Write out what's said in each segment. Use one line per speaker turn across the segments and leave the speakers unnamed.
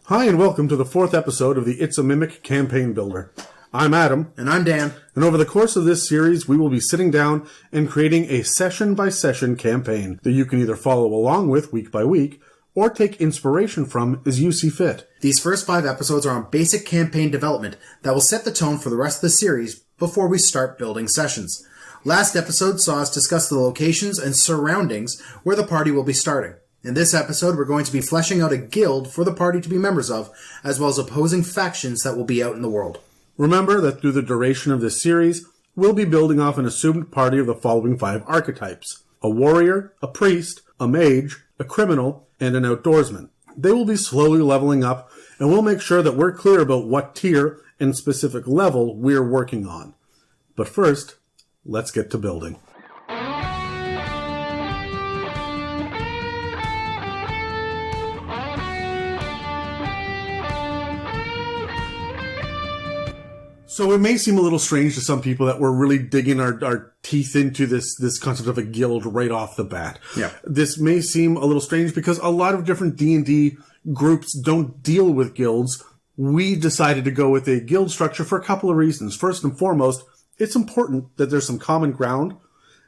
Hi and welcome to the fourth episode of the It's a Mimic Campaign Builder. I'm Adam.
And I'm Dan.
And over the course of this series, we will be sitting down and creating a session-by-session campaign that you can either follow along with week by week, or take inspiration from as you see fit.
These first 5 episodes are on basic campaign development that will set the tone for the rest of the series before we start building sessions. Last episode saw us discuss the locations and surroundings where the party will be starting. In this episode, we're going to be fleshing out a guild for the party to be members of, as well as opposing factions that will be out in the world.
Remember that through the duration of this series, we'll be building off an assumed party of the following 5 archetypes: a warrior, a priest, a mage, a criminal, and an outdoorsman. They will be slowly leveling up, and we'll make sure that we're clear about what tier and specific level we're working on. But first, let's get to building. So it may seem a little strange to some people that we're really digging our teeth into this concept of a guild right off the bat.
Yeah.
This may seem a little strange because a lot of different D&D groups don't deal with guilds. We decided to go with a guild structure for a couple of reasons. First and foremost, it's important that there's some common ground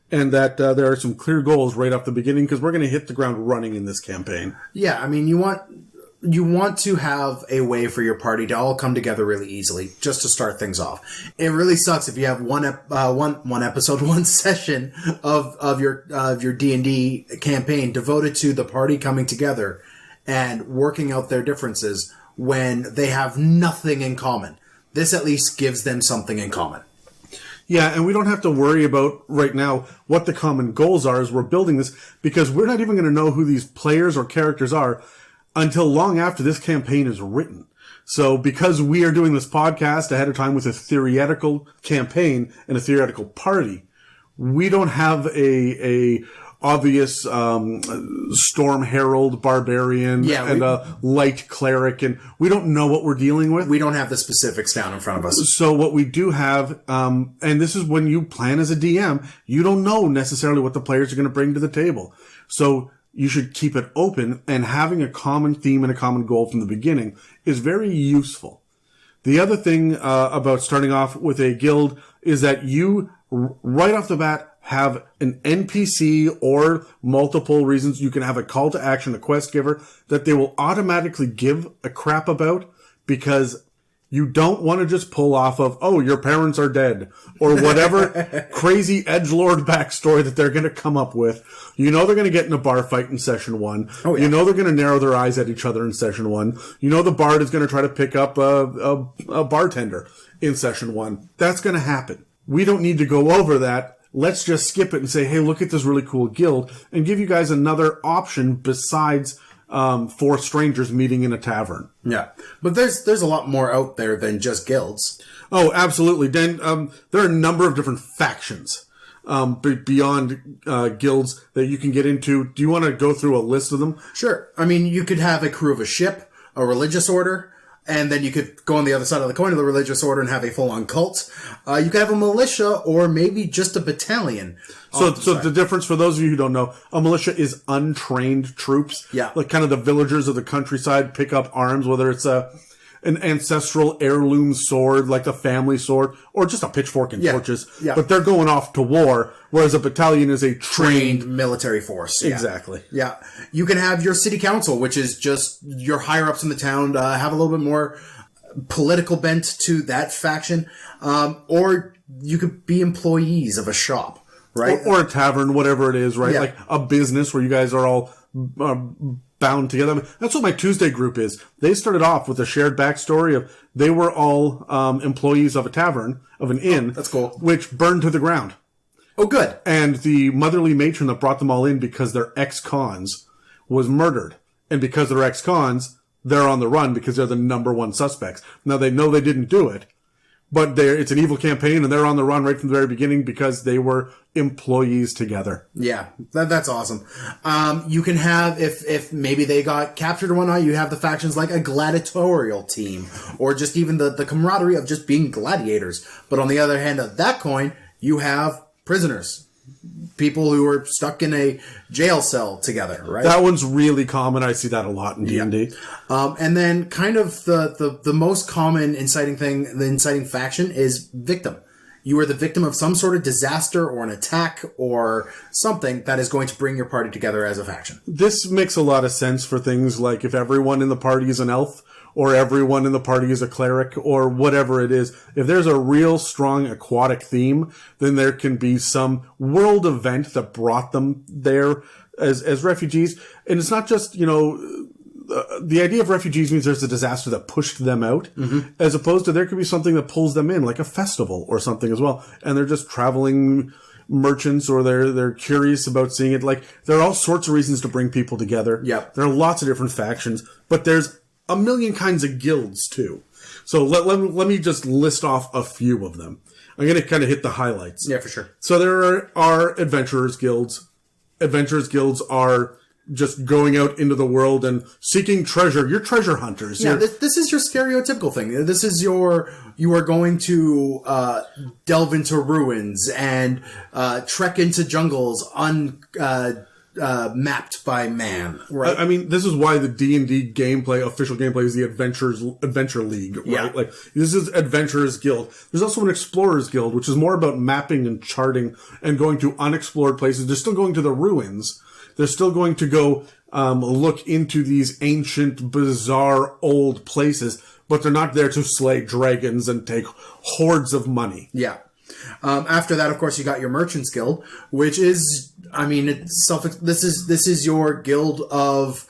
and that there are some clear goals right off the beginning because we're going to hit the ground running in this campaign.
Yeah, I mean, you want to have a way for your party to all come together really easily, just to start things off. It really sucks if you have one session of your D&D campaign devoted to the party coming together and working out their differences when they have nothing in common. This at least gives them something in common.
Yeah, and we don't have to worry about right now what the common goals are as we're building this, because we're not even going to know who these players or characters are until long after this campaign is written. So because we are doing this podcast ahead of time with a theoretical campaign and a theoretical party, we don't have a obvious storm herald barbarian and a light cleric, and we don't know what we're dealing with.
We don't have the specifics down in front of us.
So what we do have, and this is when you plan as a DM, you don't know necessarily what the players are going to bring to the table. So you should keep it open, and having a common theme and a common goal from the beginning is very useful. The other thing about starting off with a guild is that you, right off the bat, have an NPC or multiple reasons. You can have a call to action, a quest giver, that they will automatically give a crap about, because you don't want to just pull off of, oh, your parents are dead, or whatever crazy edgelord backstory that they're going to come up with. You know they're going to get in a bar fight in session 1. Oh, yeah. You know they're going to narrow their eyes at each other in session 1. You know the bard is going to try to pick up a bartender in session 1. That's going to happen. We don't need to go over that. Let's just skip it and say, hey, look at this really cool guild, and give you guys another option besides 4 strangers meeting in a tavern.
Yeah. But there's a lot more out there than just guilds.
Oh, absolutely. Dan, there are a number of different factions beyond guilds that you can get into. Do you want to go through a list of them?
Sure. I mean, you could have a crew of a ship, a religious order, and then you could go on the other side of the coin of the religious order and have a full-on cult. You could have a militia, or maybe just a battalion.
So the difference, for those of you who don't know, a militia is untrained troops.
Yeah.
Like kind of the villagers of the countryside pick up arms, whether it's an ancestral heirloom sword, like the family sword, or just a pitchfork and torches. Yeah. But they're going off to war, whereas a battalion is a trained
military force. Yeah.
Exactly.
Yeah. You can have your city council, which is just your higher-ups in the town, have a little bit more political bent to that faction. Or you could be employees of a shop, right?
Or a tavern, whatever it is, right? Yeah. Like a business where you guys are all bound together. I mean, that's what my Tuesday group is. They started off with a shared backstory of they were all employees of a tavern, of an inn.
That's cool.
Which burned to the ground.
Oh, good.
And the motherly matron that brought them all in because they're ex-cons was murdered. And because they're ex-cons, they're on the run because they're the number 1 suspects. Now, they know they didn't do it, but it's an evil campaign, and they're on the run right from the very beginning because they were employees together.
Yeah, that's awesome. You can have, if maybe they got captured or whatnot, you have the factions like a gladiatorial team, or just even the camaraderie of just being gladiators. But on the other hand of that coin, you have prisoners. people who are stuck in a jail cell together, right?
That one's really common. I see that a lot in D&D.
And then kind of the most common inciting thing, the inciting faction is victim. You are the victim of some sort of disaster or an attack or something that is going to bring your party together as a faction.
This makes a lot of sense for things like if everyone in the party is an elf, or everyone in the party is a cleric, or whatever it is. If there's a real strong aquatic theme, then there can be some world event that brought them there as refugees. And it's not just, the idea of refugees means there's a disaster that pushed them out, as opposed to there could be something that pulls them in, like a festival or something as well. And they're just traveling merchants, or they're curious about seeing it. Like, there are all sorts of reasons to bring people together.
Yep.
There are lots of different factions, but there's a million kinds of guilds too. So let me just list off a few of them. I'm going to kind of hit the highlights.
Yeah, for sure.
So there are Adventurers Guilds. Adventurers Guilds are just going out into the world and seeking treasure. You're treasure hunters.
Yeah, this is your stereotypical thing. This is you are going to delve into ruins and trek into jungles mapped by man, right?
I mean, this is why the D&D gameplay, official gameplay, is the Adventure League, right?
Yeah.
Like, this is Adventurers Guild. There's also an Explorers Guild, which is more about mapping and charting and going to unexplored places. They're still going to the ruins. They're still going to go look into these ancient, bizarre, old places, but they're not there to slay dragons and take hordes of money.
Yeah. After that, of course, you got your Merchants Guild, which is, this is your guild of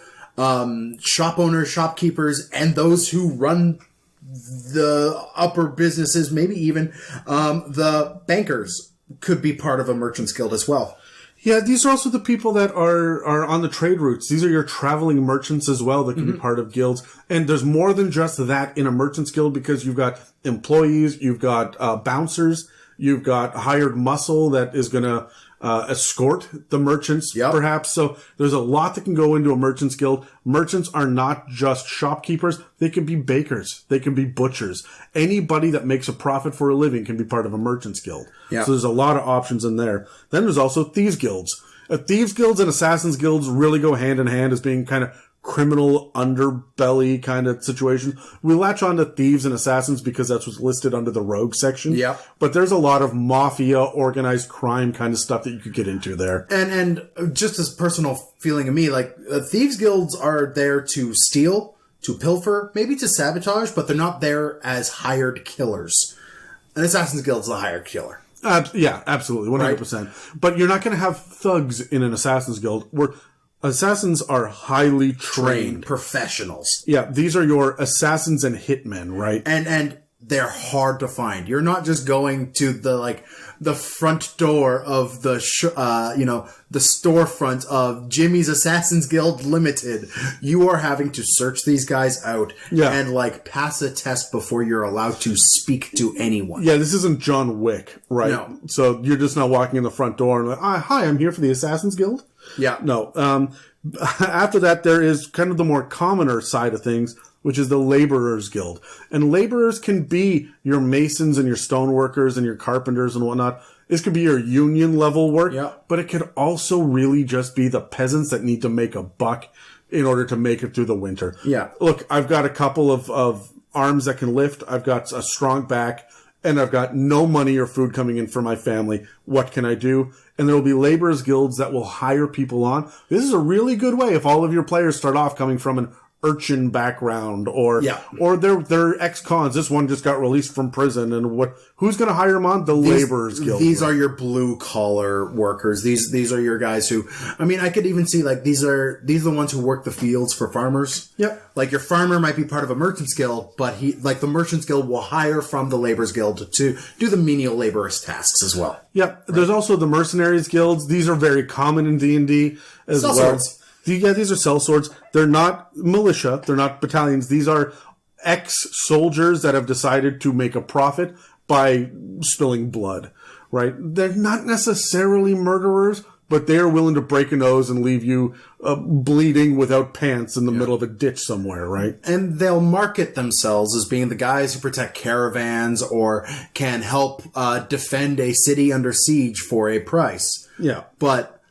shop owners, shopkeepers, and those who run the upper businesses. Maybe even the bankers could be part of a Merchants Guild as well.
Yeah, these are also the people that are on the trade routes. These are your traveling merchants as well that can be part of guilds. And there's more than just that in a Merchants Guild, because you've got employees, you've got bouncers, you've got hired muscle that is going to escort the merchants, perhaps. So there's a lot that can go into a Merchants Guild. Merchants are not just shopkeepers. They can be bakers. They can be butchers. Anybody that makes a profit for a living can be part of a Merchants Guild.
Yep.
So there's a lot of options in there. Then there's also Thieves Guilds. Thieves Guilds and Assassins Guilds really go hand in hand as being kind of criminal underbelly kind of situation. We latch on to Thieves and Assassins because that's what's listed under the Rogue section.
Yeah.
But there's a lot of mafia, organized crime kind of stuff that you could get into there.
And just as personal feeling of me, like Thieves Guilds are there to steal, to pilfer, maybe to sabotage, but they're not there as hired killers. An Assassin's Guild is a hired killer.
Yeah, absolutely. 100%. Right? But you're not going to have thugs in an Assassin's Guild where assassins are highly trained
professionals.
Yeah, these are your assassins and hitmen, right?
And they're hard to find. You're not just going to the front door of the the storefront of Jimmy's Assassin's Guild Limited. You are having to search these guys out and pass a test before you're allowed to speak to anyone.
Yeah, this isn't John Wick, right? No. So you're just not walking in the front door and hi, I'm here for the Assassin's Guild.
Yeah.
No. After that, there is kind of the more commoner side of things, which is the Laborers Guild. And laborers can be your masons and your stoneworkers and your carpenters and whatnot. This could be your union level work, but it could also really just be the peasants that need to make a buck in order to make it through the winter.
Yeah.
Look, I've got a couple of arms that can lift. I've got a strong back. And I've got no money or food coming in for my family. What can I do? And there will be laborers guilds that will hire people on. This is a really good way if all of your players start off coming from an urchin background or they're ex-cons. This one just got released from prison, and who's going to hire them on? The laborers guild.
These are your blue collar workers. These are your guys who, I could even see these are the ones who work the fields for farmers.
Yep.
Like your farmer might be part of a merchant's guild, but the merchant's guild will hire from the laborers guild to do the menial laborious tasks as well.
Yep. Right. There's also the mercenaries guilds. These are very common in D&D as well.
Swords.
Yeah, these are sellswords. They're not militia. They're not battalions. These are ex-soldiers that have decided to make a profit by spilling blood, right? They're not necessarily murderers, but they are willing to break a nose and leave you bleeding without pants in the middle of a ditch somewhere, right?
And they'll market themselves as being the guys who protect caravans or can help defend a city under siege for a price.
Yeah.
But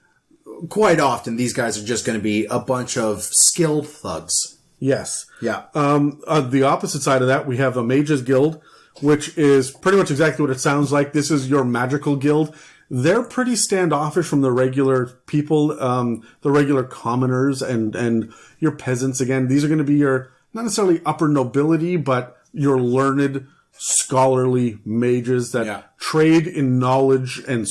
quite often, these guys are just going to be a bunch of skilled thugs.
Yes.
Yeah.
On the opposite side of that, we have a Mages Guild, which is pretty much exactly what it sounds like. This is your magical guild. They're pretty standoffish from the regular people, the regular commoners and your peasants. Again, these are going to be your, not necessarily upper nobility, but your learned, scholarly mages that trade in knowledge and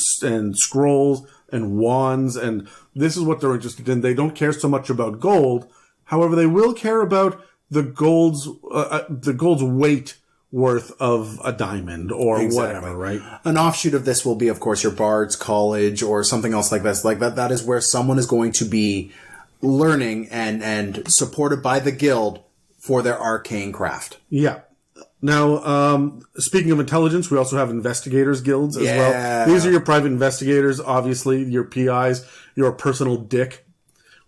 scrolls and wands. And this is what they're interested in. They don't care so much about gold. However, they will care about the gold's weight worth of a diamond or whatever, right?
An offshoot of this will be, of course, your Bards College or something else like this. Like that is where someone is going to be learning and supported by the guild for their arcane craft.
Yeah. Now, speaking of intelligence, we also have investigators guilds as well. These are your private investigators, obviously, your PIs, your personal dick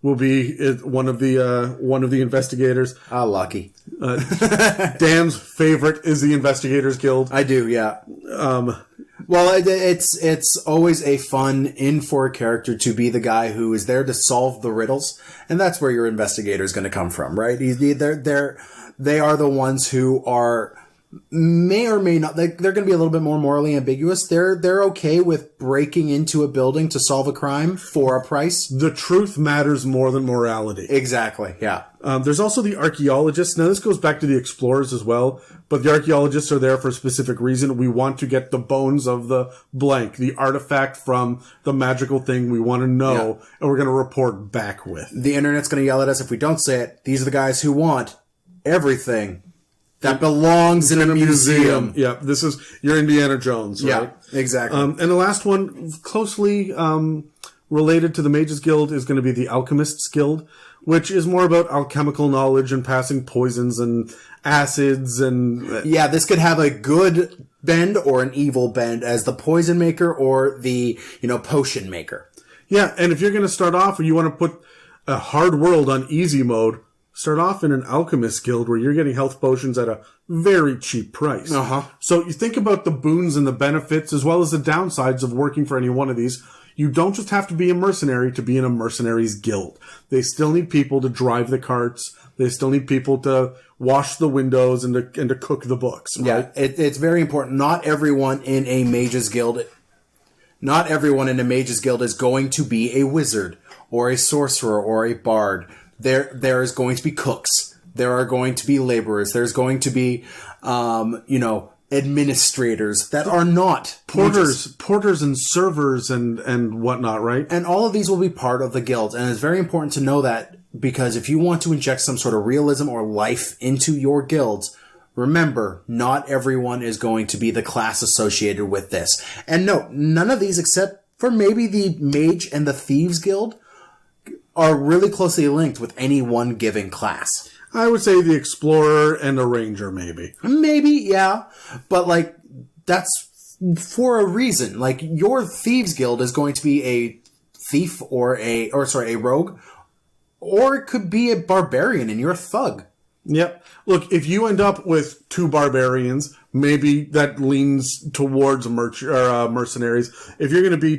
will be one of the investigators.
Ah, lucky.
Dan's favorite is the Investigators Guild.
I do, yeah. Well, it's always a fun in for a character to be the guy who is there to solve the riddles, and that's where your investigator is going to come from, right? They are the ones who are may or may not. They're going to be a little bit more morally ambiguous. They're okay with breaking into a building to solve a crime for a price.
The truth matters more than morality.
Exactly. Yeah.
There's also the Archaeologists. Now, this goes back to the Explorers as well, but the Archaeologists are there for a specific reason. We want to get the bones of the blank, the artifact from the magical thing we want to know, and we're going to report back with.
The internet's going to yell at us if we don't say it. These are the guys who want everything that belongs in a museum.
Yeah, this is your Indiana Jones, right?
Yeah, exactly.
And the last one, closely related to the Mages Guild, is going to be the Alchemists Guild, which is more about alchemical knowledge and passing poisons and acids and...
Yeah, this could have a good bend or an evil bend as the poison maker or the, potion maker.
Yeah, and if you're going to start off or you want to put a hard world on easy mode, start off in an Alchemist Guild where you're getting health potions at a very cheap price. So you think about the boons and the benefits as well as the downsides of working for any one of these. You don't just have to be a mercenary to be in a Mercenaries Guild. They still need people to drive the carts. They still need people to wash the windows and to cook the books. Right?
Yeah, it's very important. Not everyone in a Mages Guild is going to be a wizard or a sorcerer or a bard. There is going to be cooks. There are going to be laborers. There's going to be, administrators that are not
porters and servers and whatnot, right?
And all of these will be part of the guild. And it's very important to know that because if you want to inject some sort of realism or life into your guilds, remember, not everyone is going to be the class associated with this. And no, none of these except for maybe the Mage and the Thieves Guild are really closely linked with any one given class.
I would say the Explorer and a Ranger, maybe.
Maybe, yeah. But, that's for a reason. Your Thieves Guild is going to be a thief or a rogue. Or it could be a barbarian and you're a thug.
Yep. Look, if you end up with two barbarians, maybe that leans towards mercenaries. If you're going to be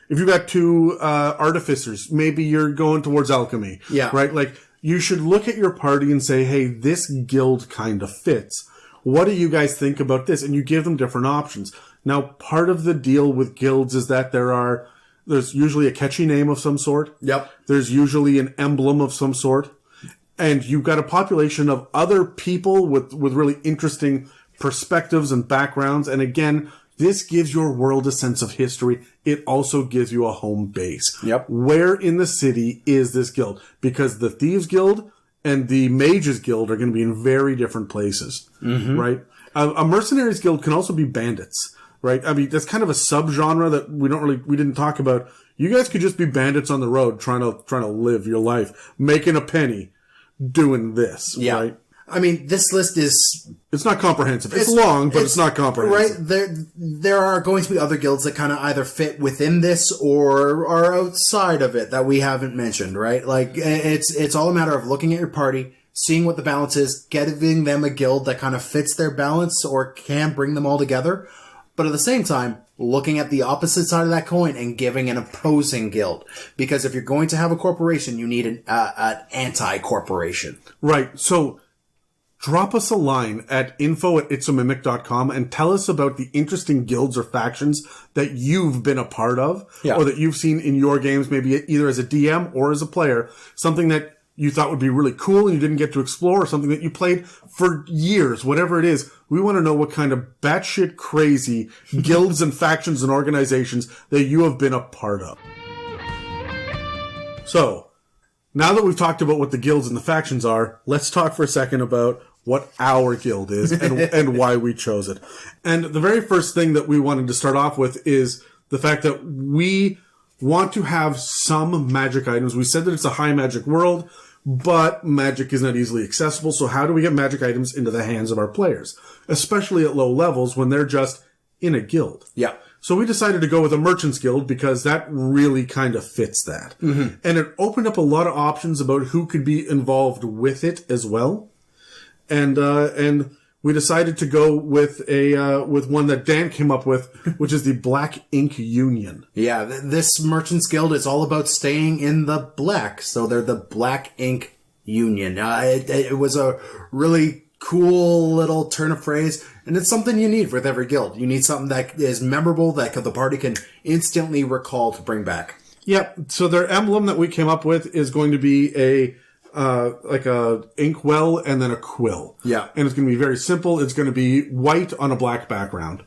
if you've got two artificers, maybe you're going towards alchemy.
Yeah.
Right? You should look at your party and say, hey, this guild kind of fits. What do you guys think about this? And you give them different options. Now, part of the deal with guilds is that there's usually a catchy name of some sort.
Yep.
There's usually an emblem of some sort. And you've got a population of other people with really interesting perspectives and backgrounds. And again, this gives your world a sense of history. It also gives you a home base.
Yep.
Where in the city is this guild? Because the Thieves Guild and the Mages Guild are going to be in very different places. Mm-hmm. Right? A Mercenaries Guild can also be bandits. Right? I mean, that's kind of a subgenre that we didn't talk about. You guys could just be bandits on the road trying to live your life, making a penny, doing this.
Yeah.
Right?
I mean, this list is...
It's not comprehensive. It's long, but it's not comprehensive.
Right? There are going to be other guilds that kind of either fit within this or are outside of it that we haven't mentioned, right? It's all a matter of looking at your party, seeing what the balance is, giving them a guild that kind of fits their balance or can bring them all together. But at the same time, looking at the opposite side of that coin and giving an opposing guild. Because if you're going to have a corporation, you need an anti-corporation.
Right. So drop us a line at info@itsamimic.com and tell us about the interesting guilds or factions that you've been a part of or that you've seen in your games, maybe either as a DM or as a player, something that you thought would be really cool and you didn't get to explore, or something that you played for years, whatever it is. We want to know what kind of batshit crazy guilds and factions and organizations that you have been a part of. So, now that we've talked about what the guilds and the factions are, let's talk for a second about what our guild is and why we chose it. And the very first thing that we wanted to start off with is the fact that we want to have some magic items. We said that it's a high magic world, but magic is not easily accessible. So how do we get magic items into the hands of our players, especially at low levels when they're just in a guild?
Yeah.
So we decided to go with a Merchants Guild because that really kind of fits that. Mm-hmm. And it opened up a lot of options about who could be involved with it as well. And we decided to go with with one that Dan came up with, which is the Black Ink Union.
Yeah, this Merchants Guild is all about staying in the black, so they're the Black Ink Union. It was a really cool little turn of phrase, and it's something you need with every guild. You need something that is memorable, that the party can instantly recall to bring back.
Yep. So their emblem that we came up with is going to be like a inkwell and then a quill.
Yeah.
And it's going to be very simple. It's going to be white on a black background.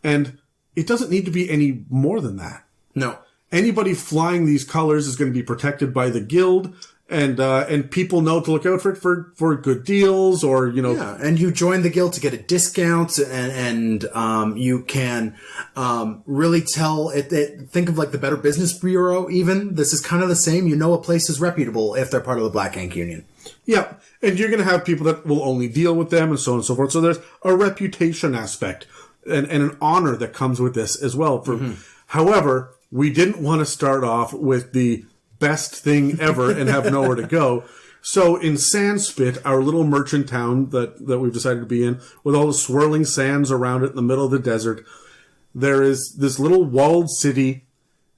And it doesn't need to be any more than that.
No.
Anybody flying these colors is going to be protected by the guild, and people know to look out for good deals, or, you know.
Yeah, and you join the guild to get a discount, and you can really tell think of like the Better Business Bureau even. This is kind of the same. You know a place is reputable if they're part of the Black Ink Union.
Yeah, and you're going to have people that will only deal with them and so on and so forth. So there's a reputation aspect and an honor that comes with this as well. However, we didn't want to start off with the best thing ever and have nowhere to go. So in Sandspit, our little merchant town that we've decided to be in, with all the swirling sands around it in the middle of the desert, there is this little walled city,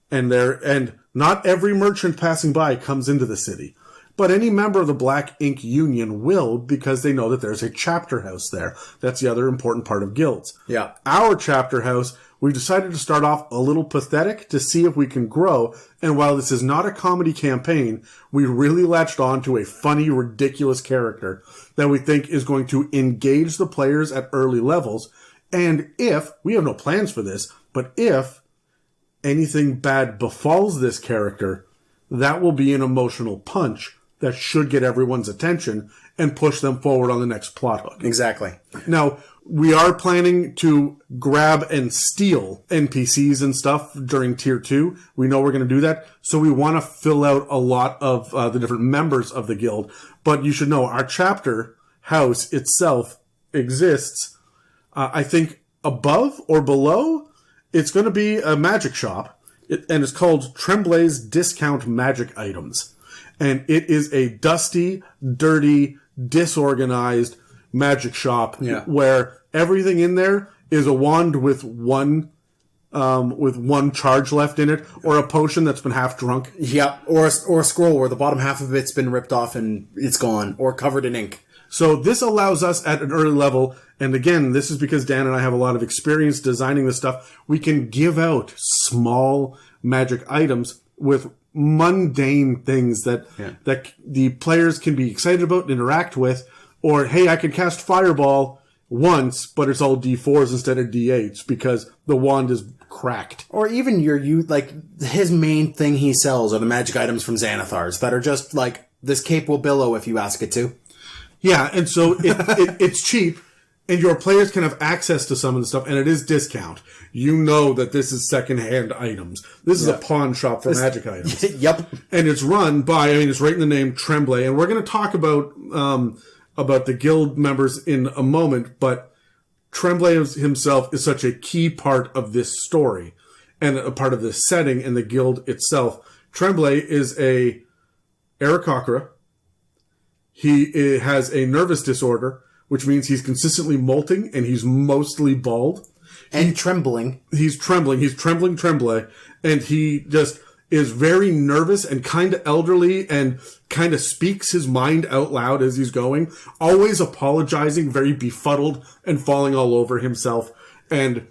and not every merchant passing by comes into the city. But any member of the Black Ink Union will, because they know that there's a chapter house there. That's the other important part of guilds.
Yeah.
Our chapter house, we've decided to start off a little pathetic to see if we can grow. And while this is not a comedy campaign, we really latched on to a funny, ridiculous character that we think is going to engage the players at early levels. And if, we have no plans for this, but if anything bad befalls this character, that will be an emotional punch that should get everyone's attention and push them forward on the next plot hook.
Exactly.
Now, we are planning to grab and steal NPCs and stuff during Tier 2. We know we're going to do that. So we want to fill out a lot of the different members of the guild. But you should know our chapter house itself exists, I think, above or below. It's going to be a magic shop. And it's called Trembley's Discount Magic Items. And it is a dusty, dirty, disorganized magic shop where everything in there is a wand with one charge left in it, or a potion that's been half drunk.
Yeah, or a scroll where the bottom half of it's been ripped off and it's gone, or covered in ink.
So this allows us at an early level, and again, this is because Dan and I have a lot of experience designing this stuff, we can give out small magic items with mundane things that the players can be excited about and interact with. Or, hey, I can cast Fireball once, but it's all D4s instead of D8s because the wand is cracked.
Or even his main thing he sells are the magic items from Xanathars that are just like, this cape will billow if you ask it to.
Yeah, and so it's cheap, and your players can have access to some of the stuff, and it is discount. You know that this is secondhand items. This is a pawn shop for magic items.
Yep.
And it's run by, it's right in the name, Trembley. And we're going to talk about the guild members in a moment, but Trembley himself is such a key part of this story and a part of this setting and the guild itself. Trembley is a Aarakocra. He has a nervous disorder, which means he's consistently molting and he's mostly bald.
And trembling.
He's trembling. He's trembling Trembley. And he just is very nervous and kind of elderly and kind of speaks his mind out loud as he's going. Always apologizing, very befuddled and falling all over himself. And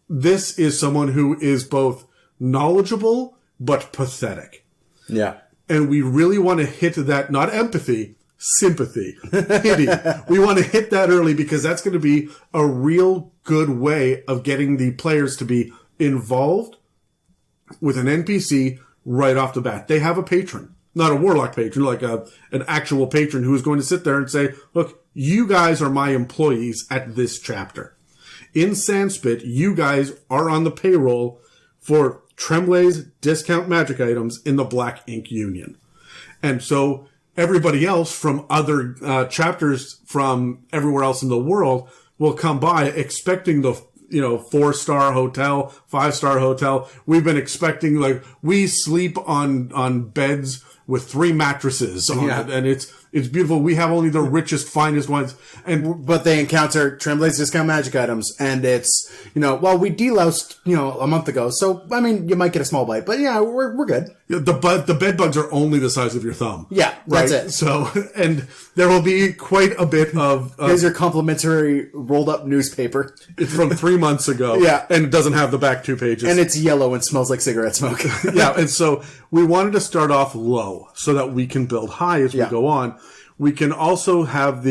this is someone who is both knowledgeable but pathetic.
Yeah.
And we really want to hit that, not empathy, sympathy. Pity. We want to hit that early because that's going to be a real good way of getting the players to be involved with an NPC right off the bat. They have a patron, not a warlock patron, like an actual patron who is going to sit there and say, look, you guys are my employees at this chapter. In Sandspit, you guys are on the payroll for Trembley's discount magic items in the Black Ink Union. And so everybody else from other chapters from everywhere else in the world will come by expecting the 4-star hotel, 5-star hotel. We've been expecting, like, we sleep on beds with 3 mattresses on it, and it's beautiful. We have only the richest, finest ones.
But they encounter Trembley's discount magic items, and it's, we deloused, a month ago. So, I mean, you might get a small bite, but yeah, we're good.
The bed bugs are only the size of your thumb.
Yeah, that's it.
So, and there will be quite a bit of...
Here's your complimentary rolled up newspaper.
It's from 3 months ago.
Yeah.
And it doesn't have the back 2 pages.
And it's yellow and smells like cigarette smoke.
Yeah, and so we wanted to start off low so that we can build high as we go on. We can also have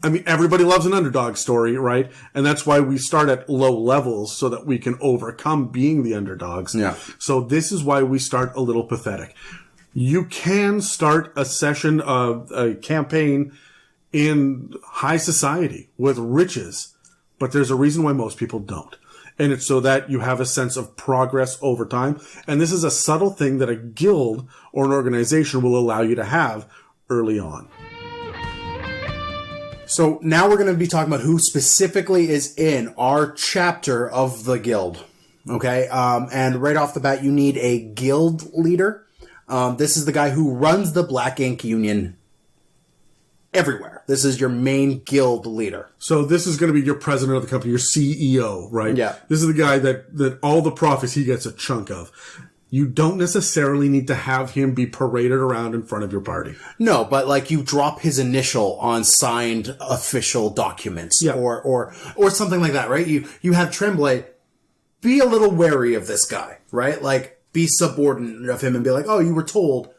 everybody loves an underdog story, right? And that's why we start at low levels so that we can overcome being the underdogs.
Yeah.
So this is why we start a little pathetic. You can start a session of a campaign in high society with riches, but there's a reason why most people don't. And it's so that you have a sense of progress over time. And this is a subtle thing that a guild or an organization will allow you to have early on.
So now we're going to be talking about who specifically is in our chapter of the guild. Okay. And right off the bat, you need a guild leader. This is the guy who runs the Black Ink Union everywhere. This is your main guild leader.
So this is going to be your president of the company, your CEO, right?
Yeah.
This is the guy that all the profits he gets a chunk of. You don't necessarily need to have him be paraded around in front of your party.
No, but you drop his initial on signed official documents or something like that, right? You have Trembley be a little wary of this guy, right? Like, be subordinate of him and be like, oh, you were told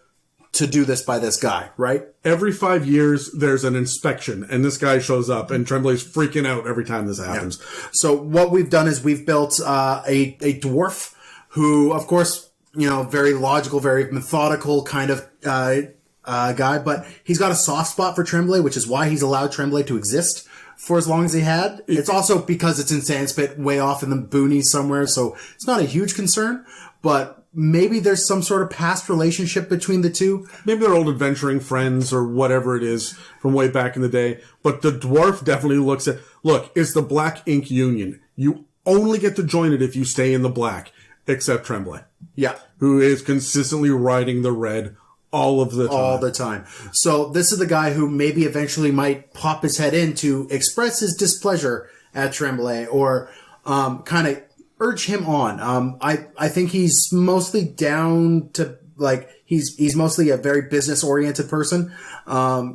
to do this by this guy, right?
Every 5 years, there's an inspection, and this guy shows up, and Trembley's freaking out every time this happens.
Yeah. So what we've done is we've built a dwarf who, of course, very logical, very methodical kind of guy, but he's got a soft spot for Trembley, which is why he's allowed Trembley to exist for as long as he had. It's also because it's in Sandspit, way off in the boonies somewhere, so it's not a huge concern, but maybe there's some sort of past relationship between the two.
Maybe they're old adventuring friends or whatever it is from way back in the day. But the dwarf definitely look, it's the Black Ink Union. You only get to join it if you stay in the black, except Trembley.
Yeah.
Who is consistently riding the red all the time.
So this is the guy who maybe eventually might pop his head in to express his displeasure at Trembley or kind of urge him on. I think he's mostly down to, he's mostly a very business oriented person.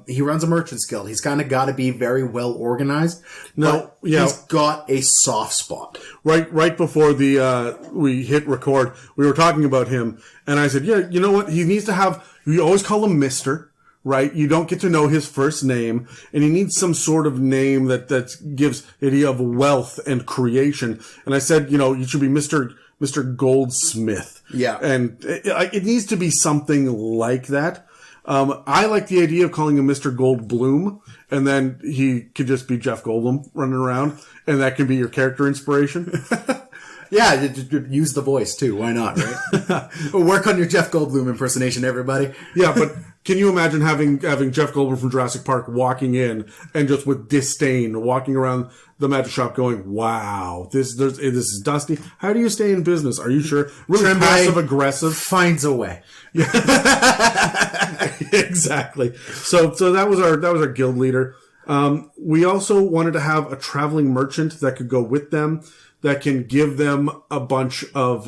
He runs a Merchants Guild. He's kind of got to be very well organized. He's got a soft spot.
Right before we hit record, we were talking about him, and I said, yeah, you know what? He needs to have, you always call him Mr., right? You don't get to know his first name, and he needs some sort of name that gives the idea of wealth and creation. And I said, you should be Mr. Goldsmith.
Yeah.
And it needs to be something like that. I like the idea of calling him Mr. Goldblum, and then he could just be Jeff Goldblum running around, and that can be your character inspiration.
Yeah, use the voice too. Why not, right? Work on your Jeff Goldblum impersonation, everybody.
Yeah, but can you imagine having Jeff Goldblum from Jurassic Park walking in and just with disdain walking around the magic shop going, wow, this is dusty. How do you stay in business? Are you sure? Really passive aggressive.
Finds a way.
Yeah. Exactly. So that was our guild leader. We also wanted to have a traveling merchant that could go with them, that can give them a bunch of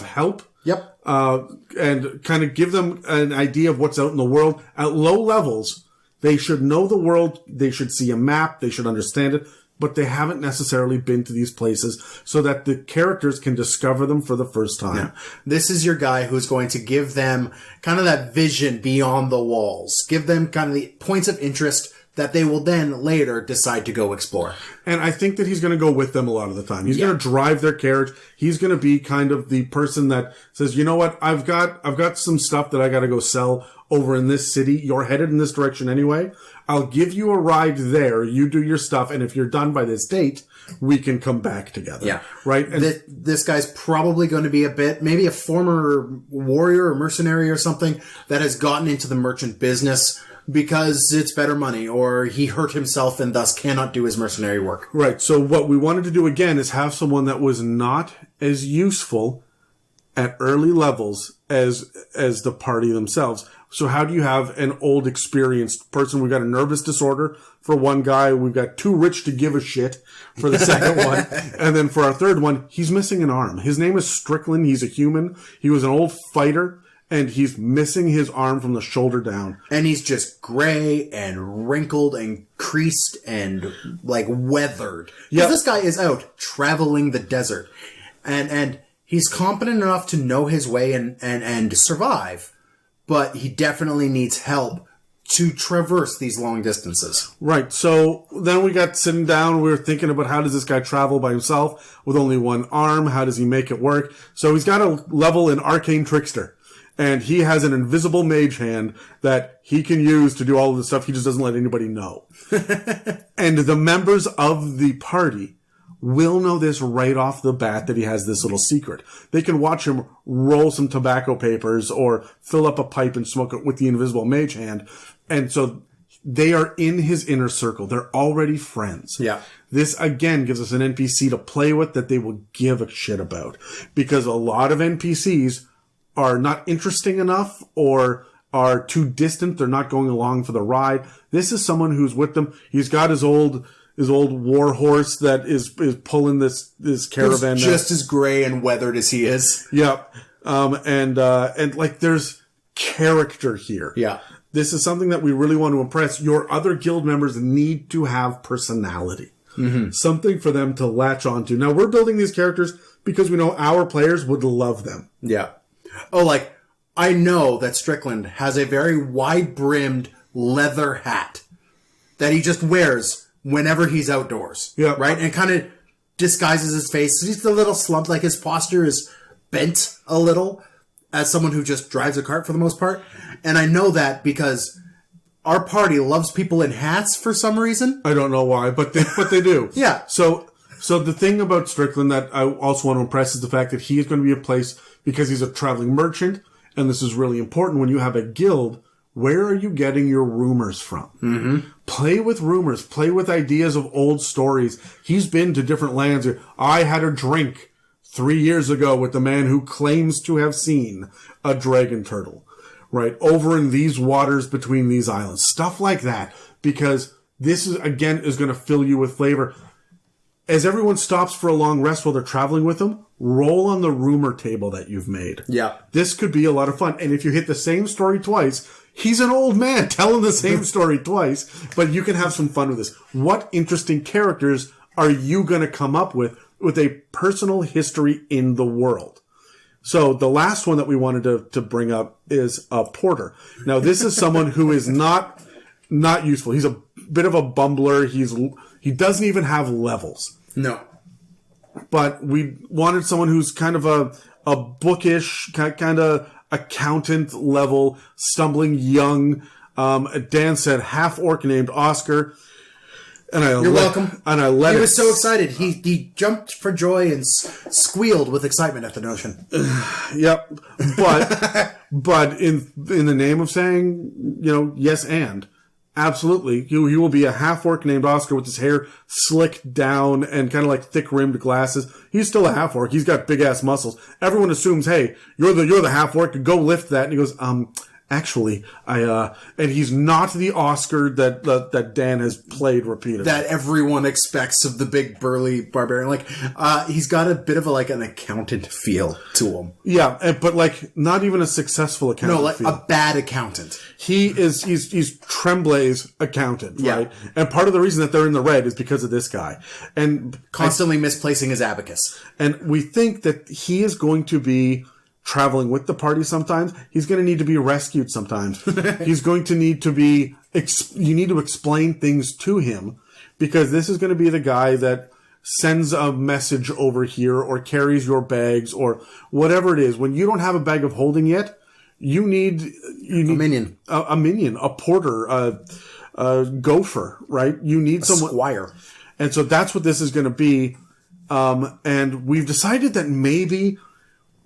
help.
Yep.
And kind of give them an idea of what's out in the world. At low levels, they should know the world, they should see a map, they should understand it, but they haven't necessarily been to these places so that the characters can discover them for the first time.
Yeah. This is your guy who's going to give them kind of that vision beyond the walls. Give them kind of the points of interest that they will then later decide to go explore.
And I think that he's going to go with them a lot of the time. He's going to drive their carriage. He's going to be kind of the person that says, you know what, I've got some stuff that I got to go sell over in this city. You're headed in this direction anyway. I'll give you a ride there. You do your stuff. And if you're done by this date, we can come back together.
Yeah.
Right? And
this guy's probably going to be maybe a former warrior or mercenary or something that has gotten into the merchant business because it's better money, or he hurt himself and thus cannot do his mercenary work.
Right. So what we wanted to do again is have someone that was not as useful at early levels as the party themselves. So how do you have an old experienced person? We've got a nervous disorder for one guy. We've got too rich to give a shit for the second one. And then for our third one, he's missing an arm. His name is Strickland. He's a human. He was an old fighter. And he's missing his arm from the shoulder down.
And he's just gray and wrinkled and creased and, like, weathered. Because this guy is out traveling the desert. And he's competent enough to know his way and survive. But he definitely needs help to traverse these long distances.
Right. So then we got sitting down. We were thinking about how does this guy travel by himself with only one arm? How does he make it work? So he's got a level in Arcane Trickster. And he has an invisible mage hand that he can use to do all of the stuff. He just doesn't let anybody know. And the members of the party will know this right off the bat that he has this little secret. They can watch him roll some tobacco papers or fill up a pipe and smoke it with the invisible mage hand. And so they are in his inner circle. They're already friends.
Yeah.
This, again, gives us an NPC to play with that they will give a shit about. Because a lot of NPCs are not interesting enough or are too distant. They're not going along for the ride. This is someone who's with them. He's got his old war horse that is pulling this caravan.
He's just as gray and weathered as he is.
Yeah. And like there's character here.
Yeah.
This is something that we really want to impress. Your other guild members need to have personality. Mm-hmm. Something for them to latch onto. Now we're building these characters because we know our players would love them.
Yeah. Oh, like, I know that Strickland has a very wide-brimmed leather hat that he just wears whenever he's outdoors.
Yeah.
Right? And kind of disguises his face. He's a little slumped, like his posture is bent a little as someone who just drives a cart for the most part. And I know that because our party loves people in hats for some reason.
I don't know why, but they do.
Yeah.
So the thing about Strickland that I also want to impress is the fact that he is going to be a place because he's a traveling merchant, and this is really important when you have a guild. Where are you getting your rumors from? Mm-hmm. Play with rumors. Play with ideas of old stories. He's been to different lands. I had a drink 3 years ago with the man who claims to have seen a dragon turtle, right? Over in these waters between these islands. Stuff like that. Because this is going to fill you with flavor. As everyone stops for a long rest while they're traveling with them, roll on the rumor table that you've made.
Yeah.
This could be a lot of fun. And if you hit the same story twice, he's an old man telling the same story twice, but you can have some fun with this. What interesting characters are you going to come up with a personal history in the world? So the last one that we wanted to bring up is a porter. Now, this is someone who is not useful. He's a bit of a bumbler. He doesn't even have levels.
No.
But we wanted someone who's kind of a bookish, kind of accountant level, stumbling young. Dan said half orc named Oscar. And
You're welcome.
And I let
He was so excited. He jumped for joy and squealed with excitement at the notion.
Yep. But in the name of saying, yes and. Absolutely. He will be a half-orc named Oscar with his hair slicked down and kind of like thick-rimmed glasses. He's still a half-orc. He's got big-ass muscles. Everyone assumes, hey, you're the half-orc. Go lift that. And he goes, actually, and he's not the Oscar that Dan has played repeatedly.
That everyone expects of the big burly barbarian. Like, he's got a bit of an accountant feel to him.
Yeah, but like not even a successful accountant.
No, like a bad accountant.
He's Trembley's accountant, right? And part of the reason that they're in the red is because of this guy. And
constantly misplacing his abacus.
And we think that he is going to be traveling with the party sometimes. He's going to need to be rescued sometimes. He's going to need to be... you need to explain things to him, because this is going to be the guy that sends a message over here or carries your bags or whatever it is. When you don't have a bag of holding yet, you need
a minion.
A minion, a porter, a gopher, right? You need someone...
squire.
And so that's what this is going to be. And we've decided that maybe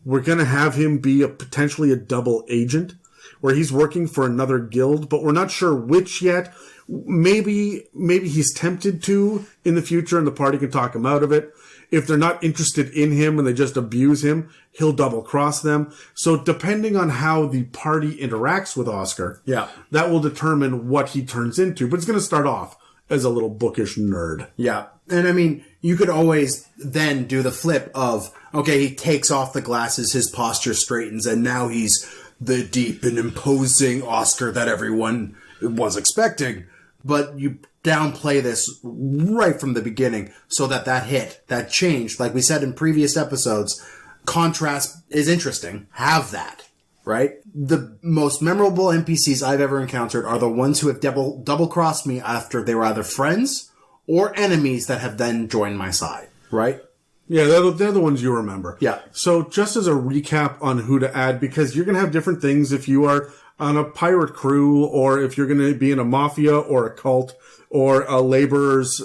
we're going to have him be potentially a double agent, where he's working for another guild, but we're not sure which yet. Maybe he's tempted to in the future, and the party can talk him out of it. If they're not interested in him and they just abuse him, he'll double cross them. So depending on how the party interacts with Oscar, that will determine what he turns into. But it's going to start off as a little bookish nerd.
Yeah. And I mean, you could always then do the flip of, okay, he takes off the glasses, his posture straightens, and now he's the deep and imposing Oscar that everyone was expecting. But you downplay this right from the beginning so that change, like we said in previous episodes, contrast is interesting. Have that, right? The most memorable NPCs I've ever encountered are the ones who have double-crossed me after they were either friends or enemies that have then joined my side, right?
Yeah, they're the ones you remember.
Yeah.
So just as a recap on who to add, because you're going to have different things if you are on a pirate crew, or if you're going to be in a mafia or a cult or a laborers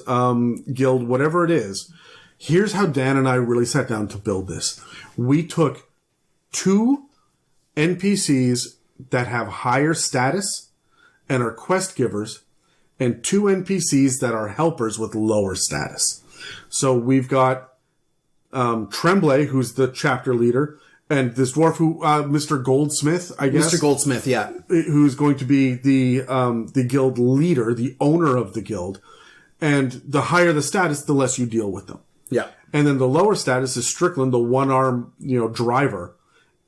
guild, whatever it is. Here's how Dan and I really sat down to build this. We took 2 NPCs that have higher status and are quest givers, and 2 NPCs that are helpers with lower status. So we've got Trembley, who's the chapter leader, and this dwarf who, Mr. Goldsmith, I guess.
Mr. Goldsmith, yeah.
Who's going to be the guild leader, the owner of the guild. And the higher the status, the less you deal with them.
Yeah.
And then the lower status is Strickland, the one-arm, driver,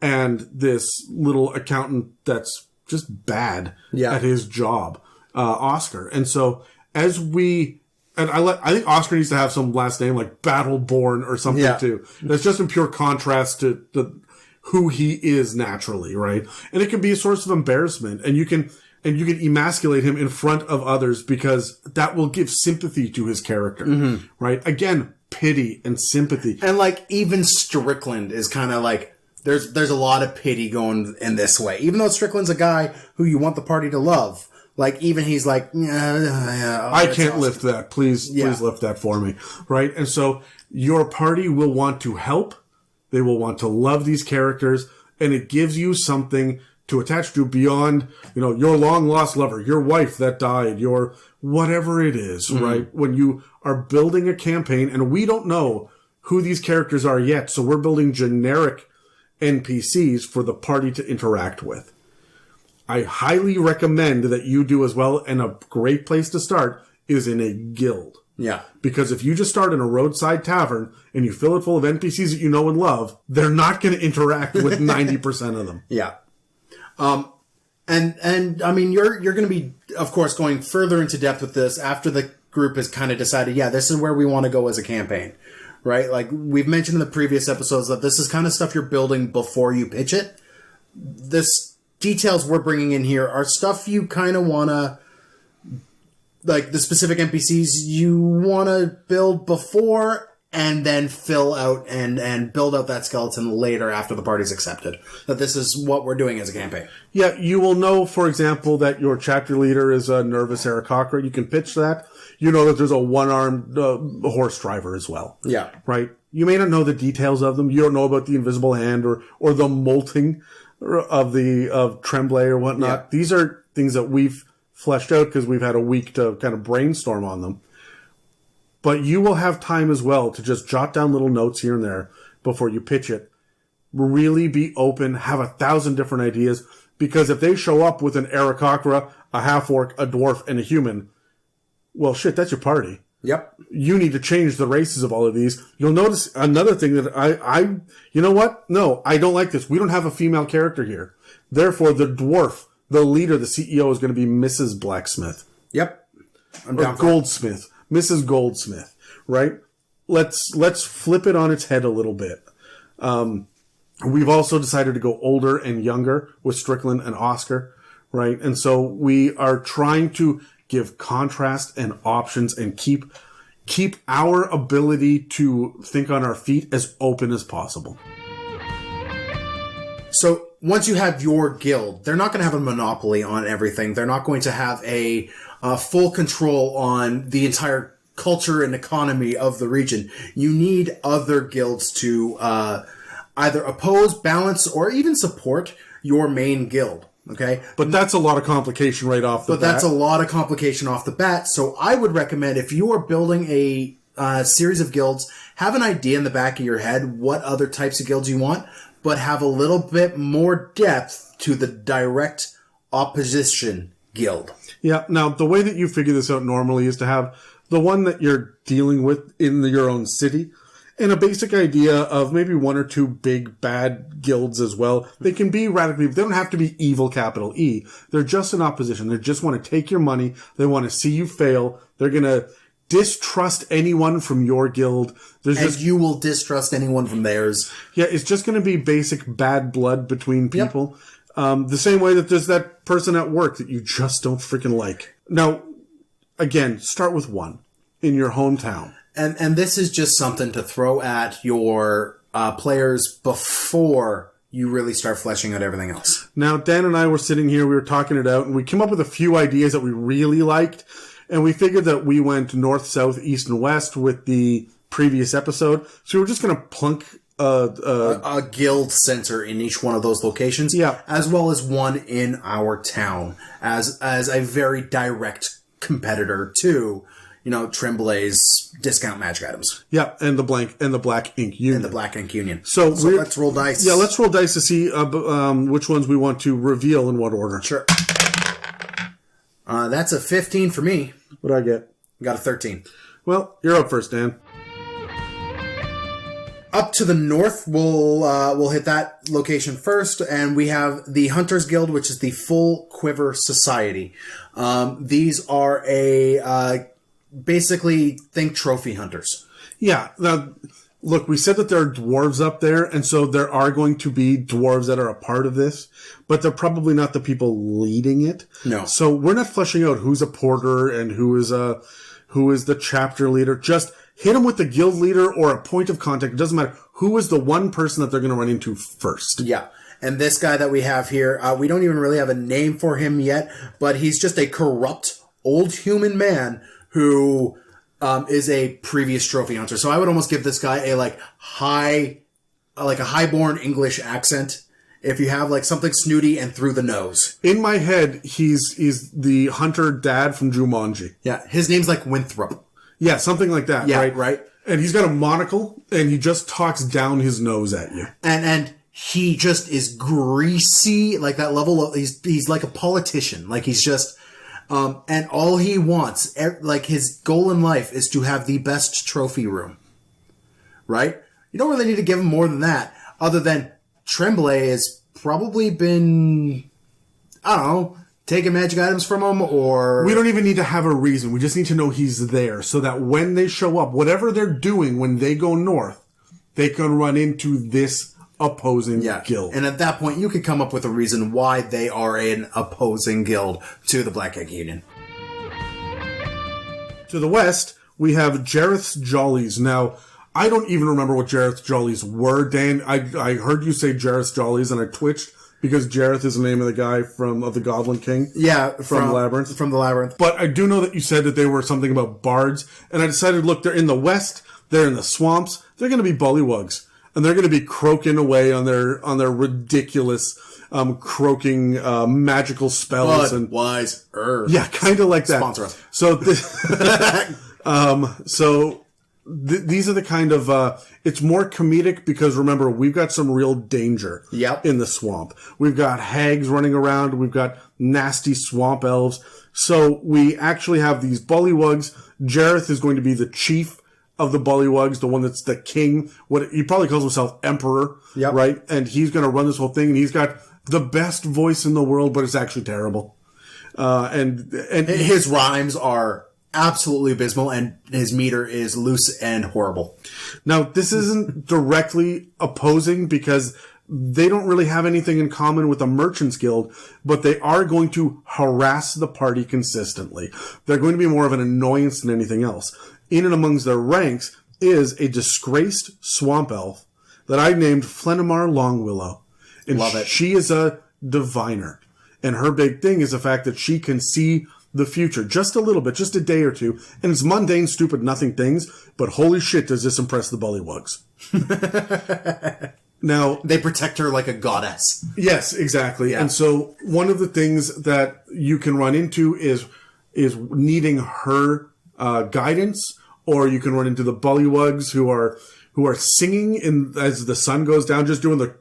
and this little accountant that's just bad at his job, Oscar. And so as we... And I think Oscar needs to have some last name like Battleborn or something too. That's just in pure contrast to who he is naturally, right? And it can be a source of embarrassment, and you can emasculate him in front of others, because that will give sympathy to his character, right? Again, pity and sympathy.
And like even Strickland is kind of like there's a lot of pity going in this way, even though Strickland's a guy who you want the party to love. Like, even he's like,
I can't lift that. Please lift that for me. Right? And so your party will want to help. They will want to love these characters. And it gives you something to attach to beyond, your long lost lover, your wife that died, your whatever it is, right? When you are building a campaign, and we don't know who these characters are yet. So we're building generic NPCs for the party to interact with. I highly recommend that you do as well, and a great place to start is in a guild.
Yeah. Because
if you just start in a roadside tavern and you fill it full of NPCs that you know and love, they're not going to interact with 90% of them.
Yeah. And I mean, you're going to be, of course, going further into depth with this after the group has kind of decided, this is where we want to go as a campaign, right? Like we've mentioned in the previous episodes that this is kind of stuff you're building before you pitch it. This details we're bringing in here are stuff you kind of want to, like the specific NPCs you want to build before and then fill out and build out that skeleton later after the party's accepted. That this is what we're doing as a campaign.
Yeah, you will know, for example, that your chapter leader is a nervous Aarakocra. You can pitch that. You know that there's a one-armed horse driver as well.
Yeah.
Right? You may not know the details of them. You don't know about the invisible hand or the molting of Trembley or whatnot.
Yeah.
These are things that we've fleshed out because we've had a week to kind of brainstorm on them. But you will have time as well to just jot down little notes here and there before you pitch it. Really be open, have 1,000 different ideas, Because if they show up with an Aarakocra, a half-orc, a dwarf, and a human, well, shit, that's your party.
Yep.
You need to change the races of all of these. You'll notice another thing that you know what? No, I don't like this. We don't have a female character here. Therefore, the dwarf, the leader, the CEO is going to be Mrs. Blacksmith.
Yep.
Or Goldsmith. Mrs. Goldsmith, right? Let's flip it on its head a little bit. We've also decided to go older and younger with Strickland and Oscar, right? And so we are trying to give contrast and options and keep our ability to think on our feet as open as possible.
So once you have your guild, they're not going to have a monopoly on everything. They're not going to have a full control on the entire culture and economy of the region. You need other guilds to either oppose, balance, or even support your main guild. Okay?
But that's a lot of complication right off the bat.
But that's a lot of complication off the bat. So I would recommend, if you are building a series of guilds, have an idea in the back of your head what other types of guilds you want, but have a little bit more depth to the direct opposition guild.
Yeah. Now, the way that you figure this out normally is to have the one that you're dealing with in your own city, and a basic idea of maybe one or two big bad guilds as well. They can be radically, they don't have to be evil, capital E. They're just in opposition. They just want to take your money. They want to see you fail. They're going to distrust anyone from your guild.
You will distrust anyone from theirs.
Yeah, it's just going to be basic bad blood between people. Yep. The same way that there's that person at work that you just don't freaking like. Now, again, start with one in your hometown.
And this is just something to throw at your players before you really start fleshing out everything else.
Now, Dan and I were sitting here, we were talking it out, and we came up with a few ideas that we really liked, and we figured that we went north, south, east, and west with the previous episode, so we were just going to plunk
a guild center in each one of those locations, as well as one in our town, as a very direct competitor to Trembley's discount magic items.
Yeah, and the Black Ink Union. So
let's roll dice.
Yeah, let's roll dice to see which ones we want to reveal in what order.
Sure. That's a 15 for me.
What'd I get?
Got a 13.
Well, you're up first, Dan.
Up to the north, we'll hit that location first, and we have the Hunters Guild, which is the Full Quiver Society. These are basically think trophy hunters.
Yeah. Now, look, we said that there are dwarves up there, and so there are going to be dwarves that are a part of this, but they're probably not the people leading it.
No.
So we're not fleshing out who's a porter and who is the chapter leader. Just hit them with the guild leader or a point of contact. It doesn't matter. Who is the one person that they're going to run into first?
Yeah. And this guy that we have here, we don't even really have a name for him yet, but he's just a corrupt old human man who is a previous trophy hunter. So I would almost give this guy a highborn English accent. If you have something snooty and through the nose.
In my head, he's the hunter dad from Jumanji.
Yeah, his name's Winthrop.
Yeah, something like that.
Yeah,
right. And he's got a monocle, and he just talks down his nose at you.
And he just is greasy, like that level of he's like a politician. He's just. And all he wants, his goal in life is to have the best trophy room. Right? You don't really need to give him more than that, other than Trembley has probably been, taking magic items from him, or...
We don't even need to have a reason. We just need to know he's there, so that when they show up, whatever they're doing when they go north, they can run into this opposing guild.
And at that point, you could come up with a reason why they are an opposing guild to the Black Egg Union.
To the west, we have Jareth's Jollies. Now, I don't even remember what Jareth's Jollies were, Dan. I heard you say Jareth's Jollies, and I twitched because Jareth is the name of the guy of the Goblin King.
Yeah,
from Labyrinth.
From the Labyrinth.
But I do know that you said that they were something about bards, and I decided, look, they're in the west, they're in the swamps, they're going to be bullywugs. And they're going to be croaking away on their ridiculous, croaking, magical spells.
Blood, wise,
Yeah, kind of like that.
Sponsor us.
So, these are the kind of, it's more comedic because remember, we've got some real danger in the swamp. We've got hags running around. We've got nasty swamp elves. So we actually have these bullywugs. Jareth is going to be the chief of the bullywugs, the one that's the king. What he probably calls himself emperor, right? And he's going to run this whole thing, and he's got the best voice in the world, but it's actually terrible. And
his rhymes are absolutely abysmal, and his meter is loose and horrible.
Now, this isn't directly opposing because they don't really have anything in common with the Merchants Guild, but they are going to harass the party consistently. They're going to be more of an annoyance than anything else. In and amongst their ranks is a disgraced swamp elf that I named Flenimar Longwillow. And
Love it.
She is a diviner. And her big thing is the fact that she can see the future just a little bit, just a day or two. And it's mundane, stupid, nothing things, but holy shit does this impress the bullywugs. Now,
they protect her like a goddess.
Yes, exactly. Yeah. And so one of the things that you can run into is needing her guidance, or you can run into the bullywugs who are singing as the sun goes down, just doing the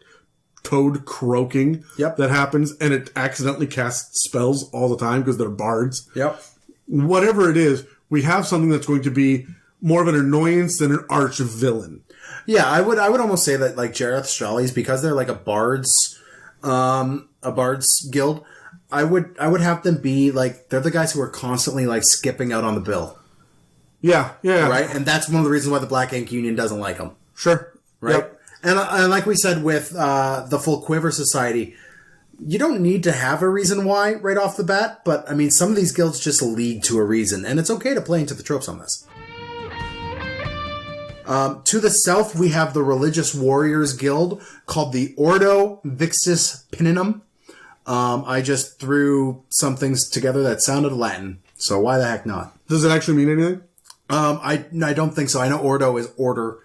toad croaking that happens, and it accidentally casts spells all the time because they're bards. Whatever it is, we have something that's going to be more of an annoyance than an arch villain.
Yeah, I would almost say that like Jareth Strallies, because they're like a Bards guild, I would have them be like, they're the guys who are constantly like skipping out on the bill.
Yeah.
Right? And that's one of the reasons why the Black Ink Union doesn't like them.
Sure.
Right?
Yep.
And like we said with the Full Quiver Society, you don't need to have a reason why right off the bat, but I mean, some of these guilds just lead to a reason, and it's okay to play into the tropes on this. To the south, we have the Religious Warriors Guild called the Ordo Vixtus Pininum. I just threw some things together that sounded Latin, so why the heck not?
Does it actually mean anything?
I don't think so. I know Ordo is order.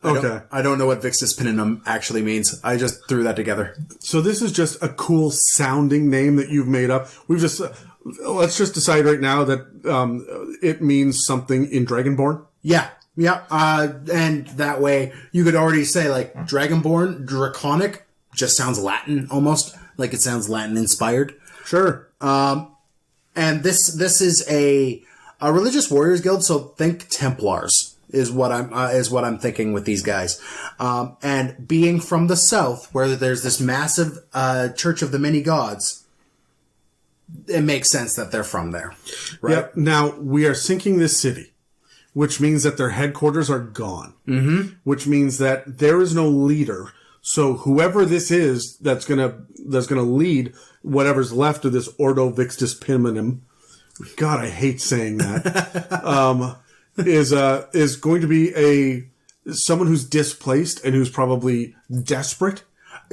I don't know what Vixtus Pininum actually means. I just threw that together.
So this is just a cool sounding name that you've made up. We've just let's just decide right now that it means something in Dragonborn.
Yeah. And that way you could already say like Dragonborn, Draconic, just sounds Latin almost, like it sounds Latin inspired.
Sure.
And this is a Religious Warriors Guild, so think Templars. Is what I'm thinking with these guys, and being from the south, where there's this massive Church of the Many Gods, it makes sense that they're from there, right?
Yep. Now we are sinking this city, which means that their headquarters are gone. Mm-hmm. Which means that there is no leader. So whoever this is that's gonna lead whatever's left of this Ordo Vixtus Pininum, God, I hate saying that. Is going to be someone who's displaced and who's probably desperate.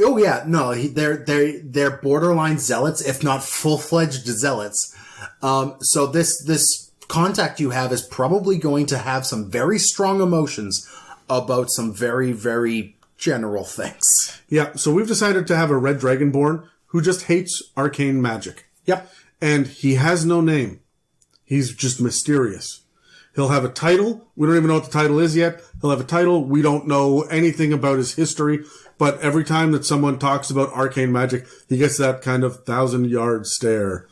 Oh yeah, no, they're borderline zealots, if not full-fledged zealots. So this contact you have is probably going to have some very strong emotions about some very, very general things.
Yeah, so we've decided to have a red dragonborn who just hates arcane magic.
Yep.
And he has no name. He's just mysterious. He'll have a title. We don't even know what the title is yet. He'll have a title. We don't know anything about his history. But every time that someone talks about arcane magic, he gets that kind of 1,000-yard stare.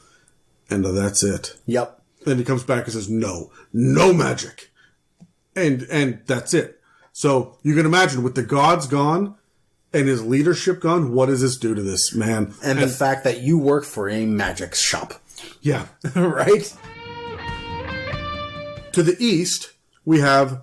And that's it.
Yep.
Then he comes back and says, no magic. And that's it. So you can imagine with the gods gone and his leadership gone, what does this do to this man?
And the fact that you work for a magic shop.
Yeah.
Right?
To the east, we have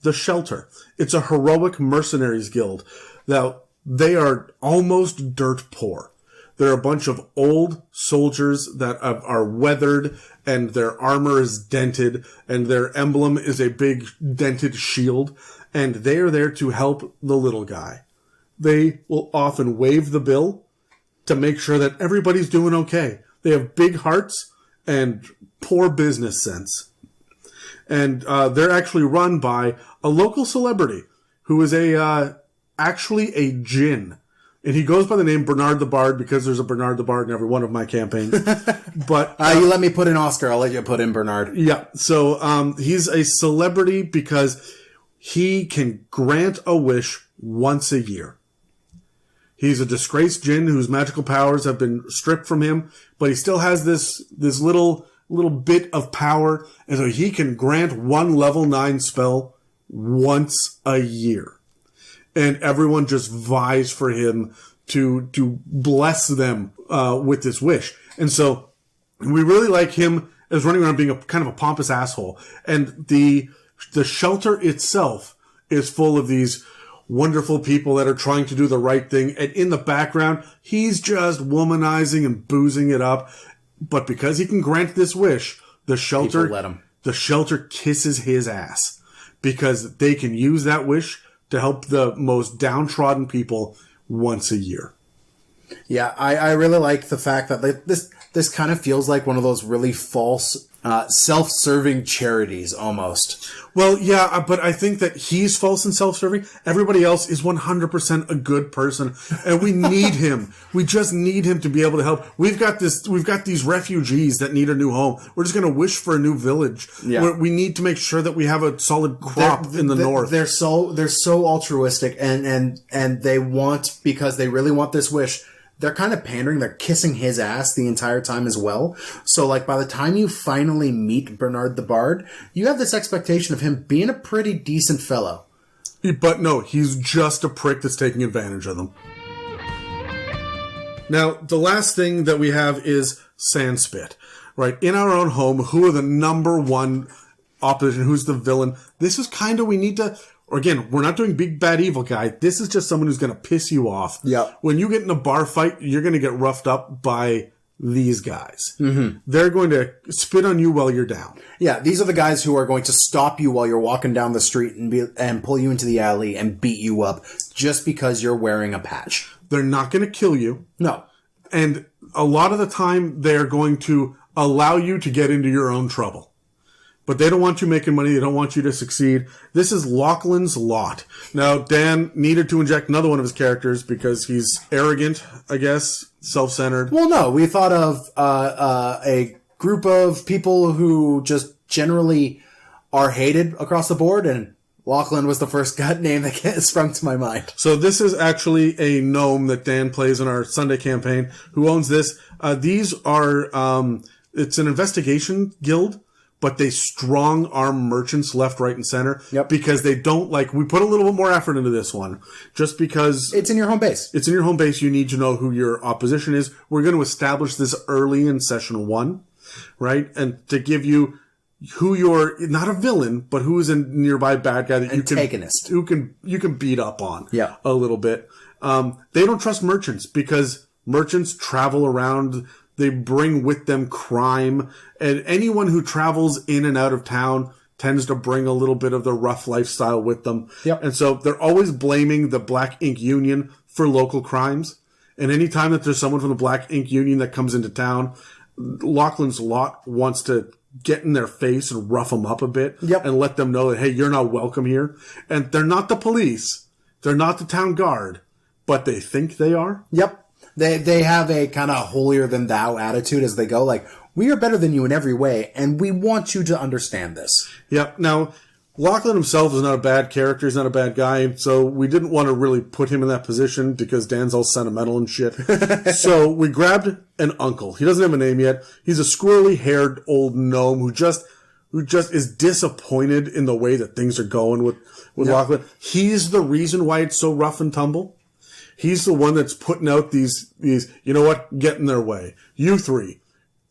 the Shelter. It's a heroic Mercenaries Guild. Now, they are almost dirt poor. They're a bunch of old soldiers that are weathered, and their armor is dented, and their emblem is a big dented shield, and they are there to help the little guy. They will often waive the bill to make sure that everybody's doing okay. They have big hearts and poor business sense. And they're actually run by a local celebrity who is actually a djinn. And he goes by the name Bernard the Bard because there's a Bernard the Bard in every one of my campaigns. But
you let me put in Oscar, I'll let you put in Bernard.
Yeah. So he's a celebrity because he can grant a wish once a year. He's a disgraced djinn whose magical powers have been stripped from him, but he still has this little bit of power, and so he can grant one level 9 spell once a year. And everyone just vies for him to bless them with this wish. And so we really like him as running around being a kind of a pompous asshole. And the shelter itself is full of these wonderful people that are trying to do the right thing. And in the background, he's just womanizing and boozing it up. But because he can grant this wish, the shelter kisses his ass because they can use that wish to help the most downtrodden people once a year.
Yeah, I really like the fact that this kind of feels like one of those really false, self-serving charities almost.
Well, yeah, but I think that he's false and self-serving. Everybody else is 100% a good person, and we need him. We just need him to be able to help. We've got these refugees that need a new home. We're just going to wish for a new village. Yeah. We need to make sure that we have a solid crop in the north.
They're so altruistic, and they want, because they really want this wish. They're kind of pandering. They're kissing his ass the entire time as well. So, like, by the time you finally meet Bernard the Bard, you have this expectation of him being a pretty decent fellow.
But no, he's just a prick that's taking advantage of them. Now, the last thing that we have is Sandspit. Right? In our own home, who are the number one opposition? Who's the villain? This is kind of, we need to... Or again, we're not doing big, bad, evil guy. This is just someone who's going to piss you off.
Yeah.
When you get in a bar fight, you're going to get roughed up by these guys. Mm-hmm. They're going to spit on you while you're down.
Yeah, these are the guys who are going to stop you while you're walking down the street and pull you into the alley and beat you up just because you're wearing a patch.
They're not going to kill you.
No.
And a lot of the time, they're going to allow you to get into your own trouble. But they don't want you making money. They don't want you to succeed. This is Lachlan's lot. Now, Dan needed to inject another one of his characters because he's arrogant, I guess, self-centered.
Well, no. We thought of a group of people who just generally are hated across the board, and Lachlan was the first gut name that sprung to my mind.
So this is actually a gnome that Dan plays in our Sunday campaign who owns this. These are, it's an investigation guild. But they strong arm merchants left, right, and center.
Yep.
Because they don't we put a little bit more effort into this one. Just because
it's in your home base.
It's in your home base, you need to know who your opposition is. We're going to establish this early in session 1, right? And to give you who you're not a villain, but who is a nearby bad guy that
antagonist.
you can beat up on
a
little bit. They don't trust merchants because merchants travel around. They bring with them crime, and anyone who travels in and out of town tends to bring a little bit of the rough lifestyle with them.
Yep.
And so they're always blaming the Black Ink Union for local crimes. And anytime that there's someone from the Black Ink Union that comes into town, Lachlan's lot wants to get in their face and rough them up a bit and let them know that, hey, you're not welcome here. And they're not the police. They're not the town guard, but they think they are.
Yep. They have a kind of holier-than-thou attitude as they go, like, we are better than you in every way, and we want you to understand this.
Yep. Now, Lachlan himself is not a bad character. He's not a bad guy, so we didn't want to really put him in that position because Dan's all sentimental and shit. So we grabbed an uncle. He doesn't have a name yet. He's a squirrely-haired old gnome who just is disappointed in the way that things are going with Lachlan. He's the reason why it's so rough and tumble. He's the one that's putting out these, you know what, get in their way. You three,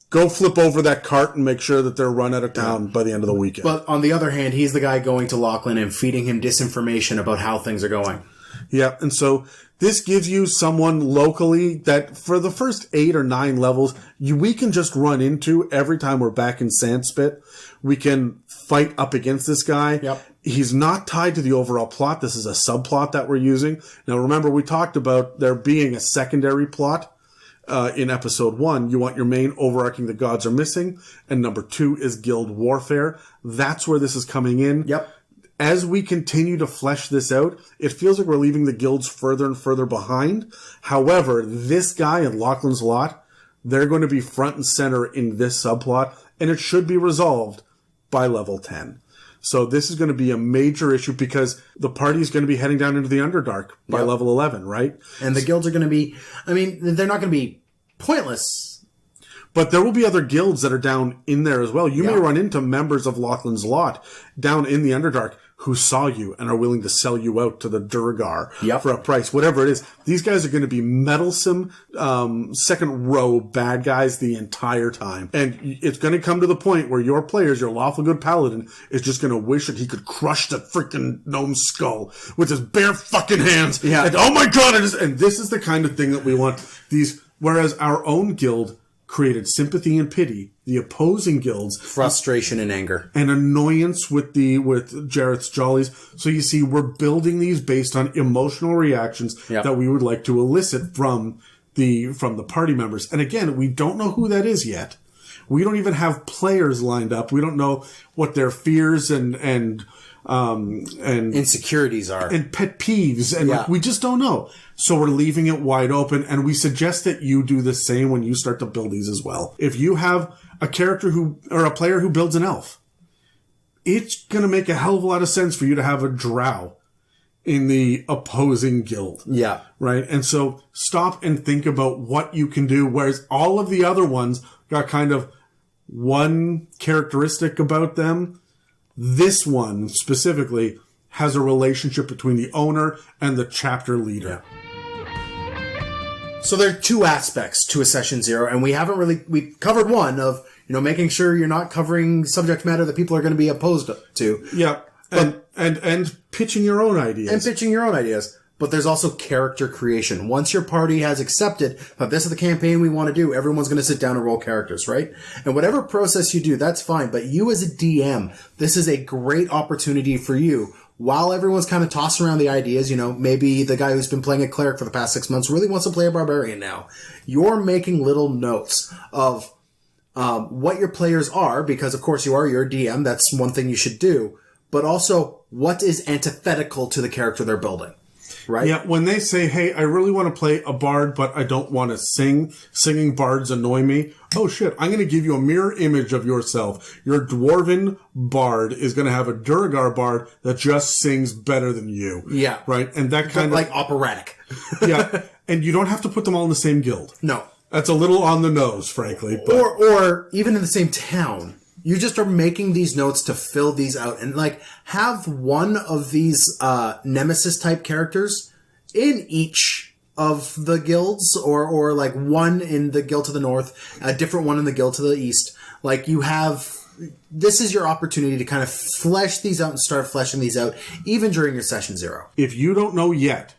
go flip over that cart and make sure that they're run out of town by the end of the weekend.
But on the other hand, he's the guy going to Lachlan and feeding him disinformation about how things are going.
Yeah, and so this gives you someone locally that for the first 8 or 9 levels, we can just run into every time we're back in Sandspit. We can fight up against this guy.
Yep.
He's not tied to the overall plot. This is a subplot that we're using. Now, remember, we talked about there being a secondary plot in episode 1. You want your main overarching the gods are missing. And number 2 is guild warfare. That's where this is coming in.
Yep.
as we continue to flesh this out, it feels like we're leaving the guilds further and further behind. However, this guy and Lachlan's Lot, they're going to be front and center in this subplot, and it should be resolved by level 10. So this is going to be a major issue because the party is going to be heading down into the Underdark by level 11, right?
And the guilds are going to be, I mean, they're not going to be pointless.
But there will be other guilds that are down in there as well. You may run into members of Lachlan's Lot down in the Underdark who saw you and are willing to sell you out to the Durgar for a price, whatever it is. These guys are going to be meddlesome, second row bad guys the entire time. And it's going to come to the point where your players, your lawful good paladin, is just going to wish that he could crush the freaking gnome's skull with his bare fucking hands.
Yeah.
And oh my god, and this is the kind of thing that we want. Whereas our own guild created sympathy and pity, the opposing guilds
frustration and anger
and annoyance with Jareth's jollies. So you see, we're building these based on emotional reactions that we would like to elicit from the party members. And again, we don't know who that is yet. We don't even have players lined up. We don't know what their fears and
insecurities are
and pet peeves, and we just don't know. So we're leaving it wide open, and we suggest that you do the same when you start to build these as well. If you have a character or a player who builds an elf, it's going to make a hell of a lot of sense for you to have a drow in the opposing guild.
Yeah.
Right? And so stop and think about what you can do, whereas all of the other ones got kind of one characteristic about them. This one specifically has a relationship between the owner and the chapter leader.
Yeah. So there are two aspects to a session 0, and we covered one of, making sure you're not covering subject matter that people are going to be opposed to.
Yeah. And pitching your own ideas.
But there's also character creation. Once your party has accepted that this is the campaign we want to do, everyone's going to sit down and roll characters, right? And whatever process you do, that's fine. But you as a DM, this is a great opportunity for you. While everyone's kind of tossing around the ideas, maybe the guy who's been playing a cleric for the past 6 months really wants to play a barbarian now. You're making little notes of what your players are, because of course you are your DM. That's one thing you should do. But also, what is antithetical to the character they're building? Right?
Yeah, when they say, hey, I really want to play a bard, but I don't want to sing. Singing bards annoy me. Oh, shit, I'm going to give you a mirror image of yourself. Your dwarven bard is going to have a Durgar bard that just sings better than you.
Yeah.
Right? And that kind of...
like operatic.
Yeah. And you don't have to put them all in the same guild.
No.
That's a little on the nose, frankly. But...
Or even in the same town. You just are making these notes to fill these out and have one of these nemesis type characters in each of the guilds or one in the guild to the north, a different one in the guild to the east. This is your opportunity to kind of flesh these out and start fleshing these out even during your session 0.
If you don't know yet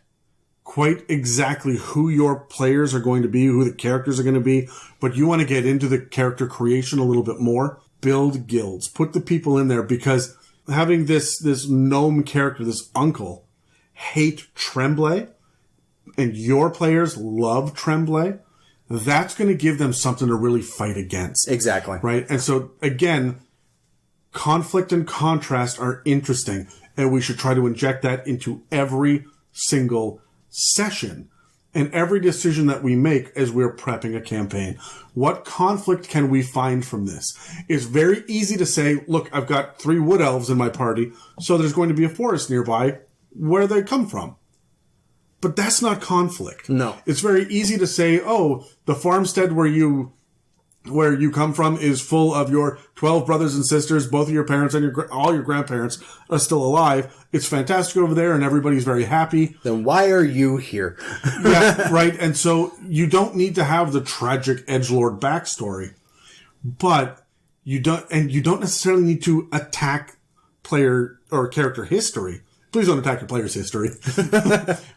quite exactly who your players are going to be, who the characters are going to be, but you want to get into the character creation a little bit more, build guilds. Put the people in there, because having this gnome character, this uncle, hate Trembley, and your players love Trembley, that's going to give them something to really fight against.
Exactly.
Right? And so, again, conflict and contrast are interesting, and we should try to inject that into every single session and every decision that we make as we're prepping a campaign. What conflict can we find from this? It's very easy to say, look, I've got 3 wood elves in my party, so there's going to be a forest nearby. Where they come from? But that's not conflict.
No.
It's very easy to say, oh, the farmstead where you come from is full of your 12 brothers and sisters, both of your parents and all your grandparents are still alive. It's fantastic over there and everybody's very happy.
Then why are you here?
Yeah, right. And so you don't need to have the tragic edgelord backstory, but you don't necessarily need to attack player or character history. Please don't attack your player's history.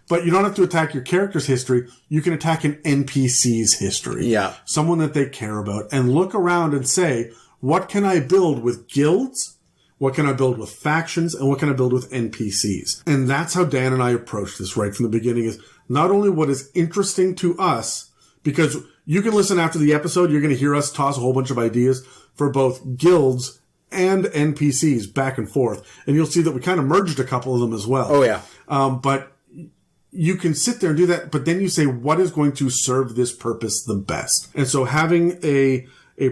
But you don't have to attack your character's history. You can attack an NPC's history.
Yeah.
Someone that they care about. And look around and say, what can I build with guilds? What can I build with factions? And what can I build with NPCs? And that's how Dan and I approach this right from the beginning, is not only what is interesting to us, because you can listen after the episode, you're going to hear us toss a whole bunch of ideas for both guilds and NPCs back and forth. And you'll see that we kind of merged a couple of them as well.
Oh, yeah.
But you can sit there and do that, but then you say, what is going to serve this purpose the best? And so having a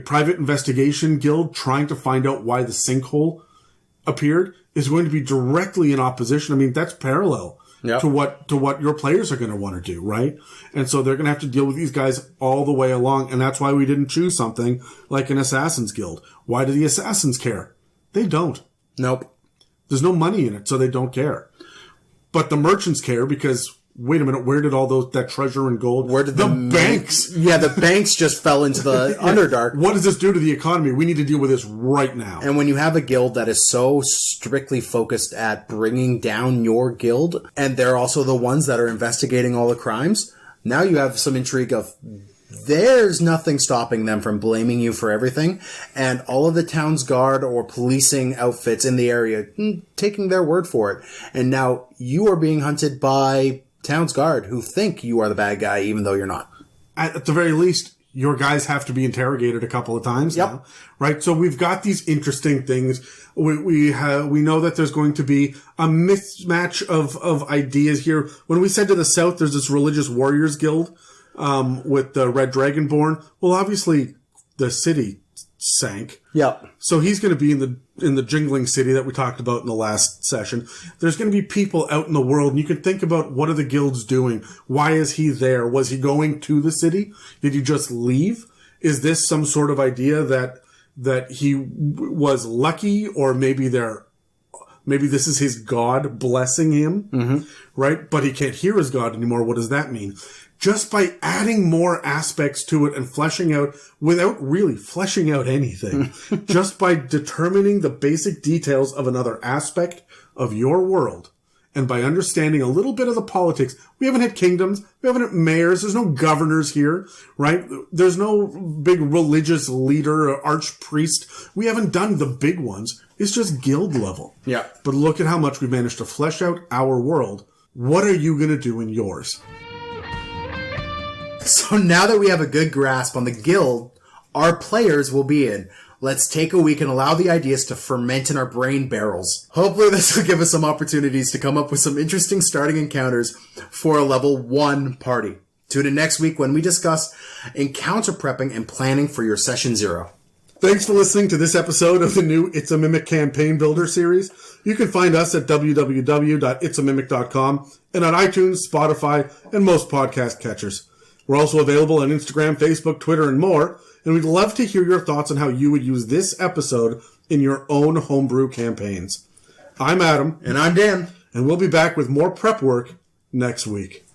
private investigation guild trying to find out why the sinkhole appeared is going to be directly in opposition. I mean, that's parallel to what your players are going to want to do, right? And so they're going to have to deal with these guys all the way along. And that's why we didn't choose something like an Assassin's Guild. Why do the Assassins care? They don't.
Nope.
There's no money in it, so they don't care. But the merchants care because, wait a minute, where did all that treasure and gold?
Where did
the banks?
Yeah, the banks just fell into the Underdark.
What does this do to the economy? We need to deal with this right now.
And when you have a guild that is so strictly focused at bringing down your guild, and they're also the ones that are investigating all the crimes, now you have some intrigue of there's nothing stopping them from blaming you for everything, and all of the town's guard or policing outfits in the area taking their word for it. And now you are being hunted by town's guard who think you are the bad guy even though you're not.
At the very least, your guys have to be interrogated a couple of times now, right? So we've got these interesting things. We know that there's going to be a mismatch of ideas here. When we said to the south, there's this religious warriors guild, with the Red Dragonborn. Well, obviously the city sank.
Yep.
So he's going to be in the jingling city that we talked about in the last session. There's going to be people out in the world, and you can think about, what are the guilds doing? Why is he there? Was he going to the city? Did he just leave? Is this some sort of idea that he was lucky, or maybe this is his God blessing him, right? But he can't hear his God anymore. What does that mean? Just by adding more aspects to it and fleshing out, without really fleshing out anything, just by determining the basic details of another aspect of your world, and by understanding a little bit of the politics. We haven't had kingdoms, we haven't had mayors, there's no governors here, right? There's no big religious leader or archpriest. We haven't done the big ones. It's just guild level.
Yeah.
But look at how much we've managed to flesh out our world. What are you going to do in yours?
So now that we have a good grasp on the guild our players will be in, let's take a week and allow the ideas to ferment in our brain barrels. Hopefully this will give us some opportunities to come up with some interesting starting encounters for a level 1 party. Tune in next week when we discuss encounter prepping and planning for your session 0.
Thanks for listening to this episode of the new It's a Mimic Campaign Builder series. You can find us at www.itsamimic.com and on iTunes, Spotify, and most podcast catchers. We're also available on Instagram, Facebook, Twitter, and more, and we'd love to hear your thoughts on how you would use this episode in your own homebrew campaigns. I'm Adam.
And I'm Dan.
And we'll be back with more prep work next week.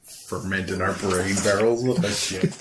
Fermenting our brain barrels with that shit.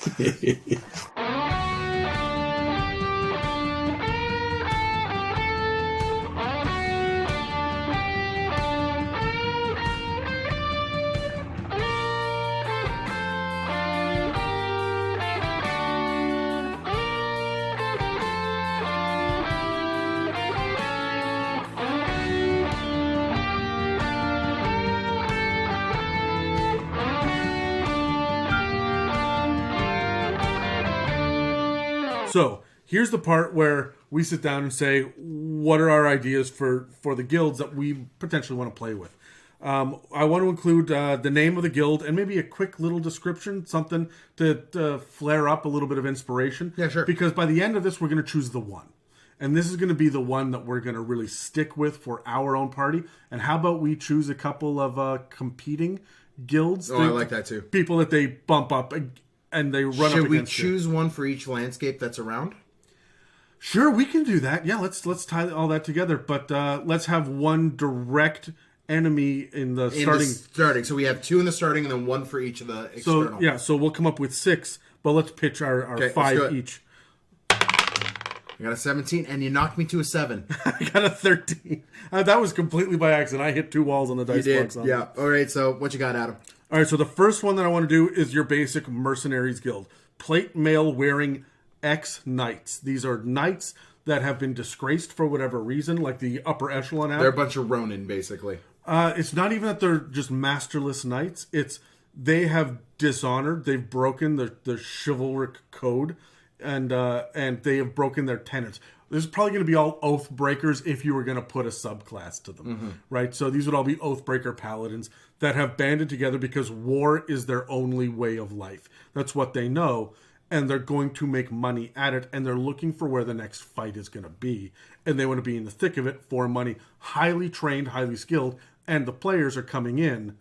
So, here's the part where we sit down and say, what are our ideas for the guilds that we potentially want to play with? I want to include the name of the guild and maybe a quick little description, something to flare up a little bit of inspiration.
Yeah, sure.
Because by the end of this, we're going to choose the one. And this is going to be the one that we're going to really stick with for our own party. And how about we choose a couple of competing guilds?
Oh, I like that too.
People that they bump up and they run up against.
Should we choose one for each landscape that's around?
Sure, we can do that. Yeah, let's tie all that together. But let's have one direct enemy in the starting.
So we have 2 in the starting and then 1 for each of the external.
So we'll come up with 6, but let's pitch our 5 each.
I got a 17, and you knocked me to a 7.
I got a 13. That was completely by accident. I hit 2 walls on the dice box.
Yeah. All right, so what you got, Adam?
All right, so the first one that I want to do is your basic Mercenaries Guild. Plate mail wearing ex-knights. These are knights that have been disgraced for whatever reason, like the upper echelon.
They're a bunch of Ronin, basically.
It's not even that they're just masterless knights. It's they have dishonored. They've broken the chivalric code, and they have broken their tenets. This is probably going to be all oath breakers if you were going to put a subclass to them, right? So these would all be oath breaker paladins that have banded together because war is their only way of life. That's what they know, and they're going to make money at it, and they're looking for where the next fight is going to be, and they want to be in the thick of it for money. Highly trained, highly skilled, and the players are coming in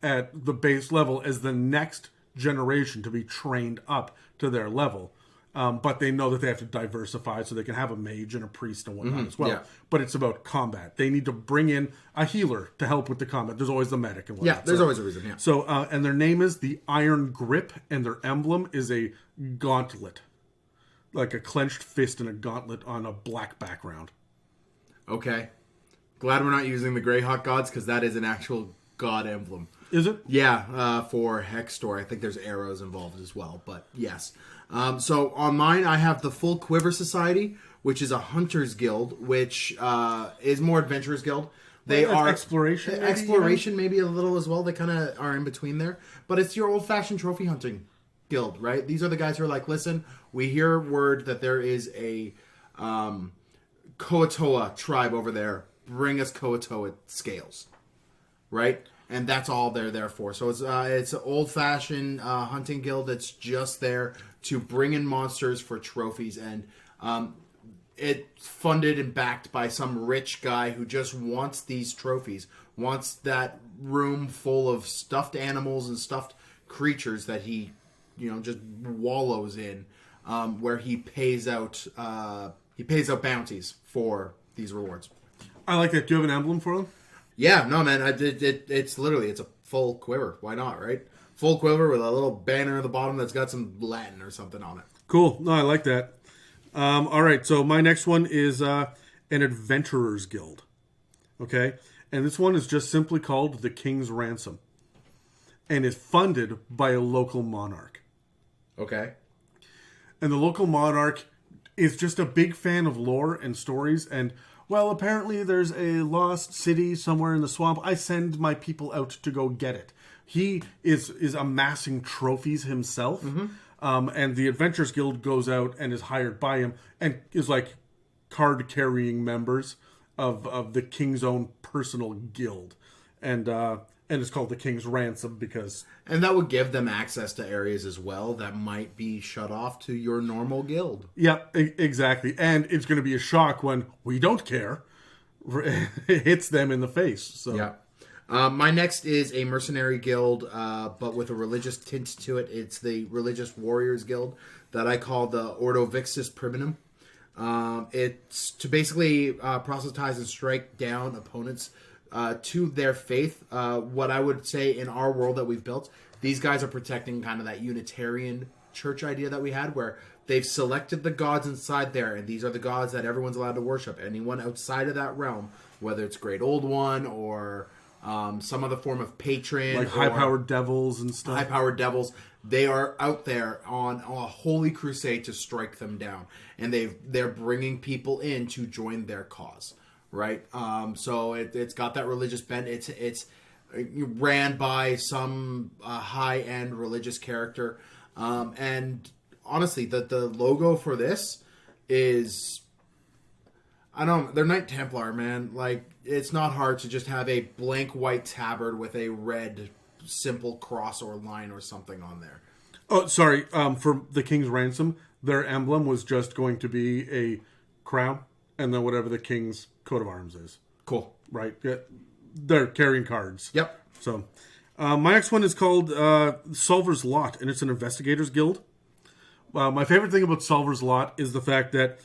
at the base level as the next generation to be trained up to their level. But they know that they have to diversify so they can have a mage and a priest and whatnot as well. Yeah. But it's about combat. They need to bring in a healer to help with the combat. There's always the medic and whatnot.
Yeah, there's always a reason, yeah.
So, and their name is the Iron Grip, and their emblem is a gauntlet. Like a clenched fist and a gauntlet on a black background.
Okay. Glad we're not using the Greyhawk gods, because that is an actual god emblem.
Is it?
Yeah, for Hextor. I think there's arrows involved as well, but yes. So on mine, I have the Full Quiver Society, which is a Hunters Guild, which is more Adventurers Guild. They are
exploration,
maybe a little as well. They kind of are in between there, but it's your old-fashioned trophy hunting guild, right? These are the guys who are like, listen, we hear word that there is a Koatoa tribe over there. Bring us Koatoa scales, right? And that's all they're there for. So it's an old-fashioned hunting guild that's just there to bring in monsters for trophies. And it's funded and backed by some rich guy who just wants these trophies, wants that room full of stuffed animals and stuffed creatures that he, just wallows in, where he pays out bounties for these rewards.
I like that. Do you have an emblem for them?
Yeah, no, man. It's literally, it's a full quiver. Why not, right? Full quiver with a little banner at the bottom that's got some Latin or something on it.
Cool. No, I like that. All right, so my next one is an Adventurers Guild. Okay? And this one is just simply called the King's Ransom. And is funded by a local monarch.
Okay.
And the local monarch is just a big fan of lore and stories, and well, apparently there's a lost city somewhere in the swamp. I send my people out to go get it. He is amassing trophies himself, and the Adventurers Guild goes out and is hired by him and is like card-carrying members of the king's own personal guild. And it's called the King's Ransom because...
And that would give them access to areas as well that might be shut off to your normal guild.
Yeah, exactly. And it's going to be a shock when we don't care. It hits them in the face. So.
Yeah. My next is a Mercenary Guild, but with a religious tint to it. It's the Religious Warriors Guild that I call the Ordo Vixtus Priminum. It's to basically proselytize and strike down opponents to their faith. What I would say in our world that we've built, these guys are protecting kind of that Unitarian church idea that we had, where they've selected the gods inside there, and these are the gods that everyone's allowed to worship. Anyone outside of that realm, whether it's Great Old One or some other form of patron,
like high-powered devils and stuff.
High-powered devils, they are out there on a holy crusade to strike them down, and they're bringing people in to join their cause. Right, so it's got that religious bent. It's ran by some high-end religious character, and honestly, the logo for this is, I don't know, they're Knight Templar, man. Like, it's not hard to just have a blank white tabard with a red simple cross or line or something on there.
Oh, sorry. For the King's Ransom, their emblem was just going to be a crown, and then whatever the king's coat of arms is.
Cool.
Right. Yeah. They're carrying cards.
Yep.
So, my next one is called Solver's Lot, and it's an Investigators Guild. My favorite thing about Solver's Lot is the fact that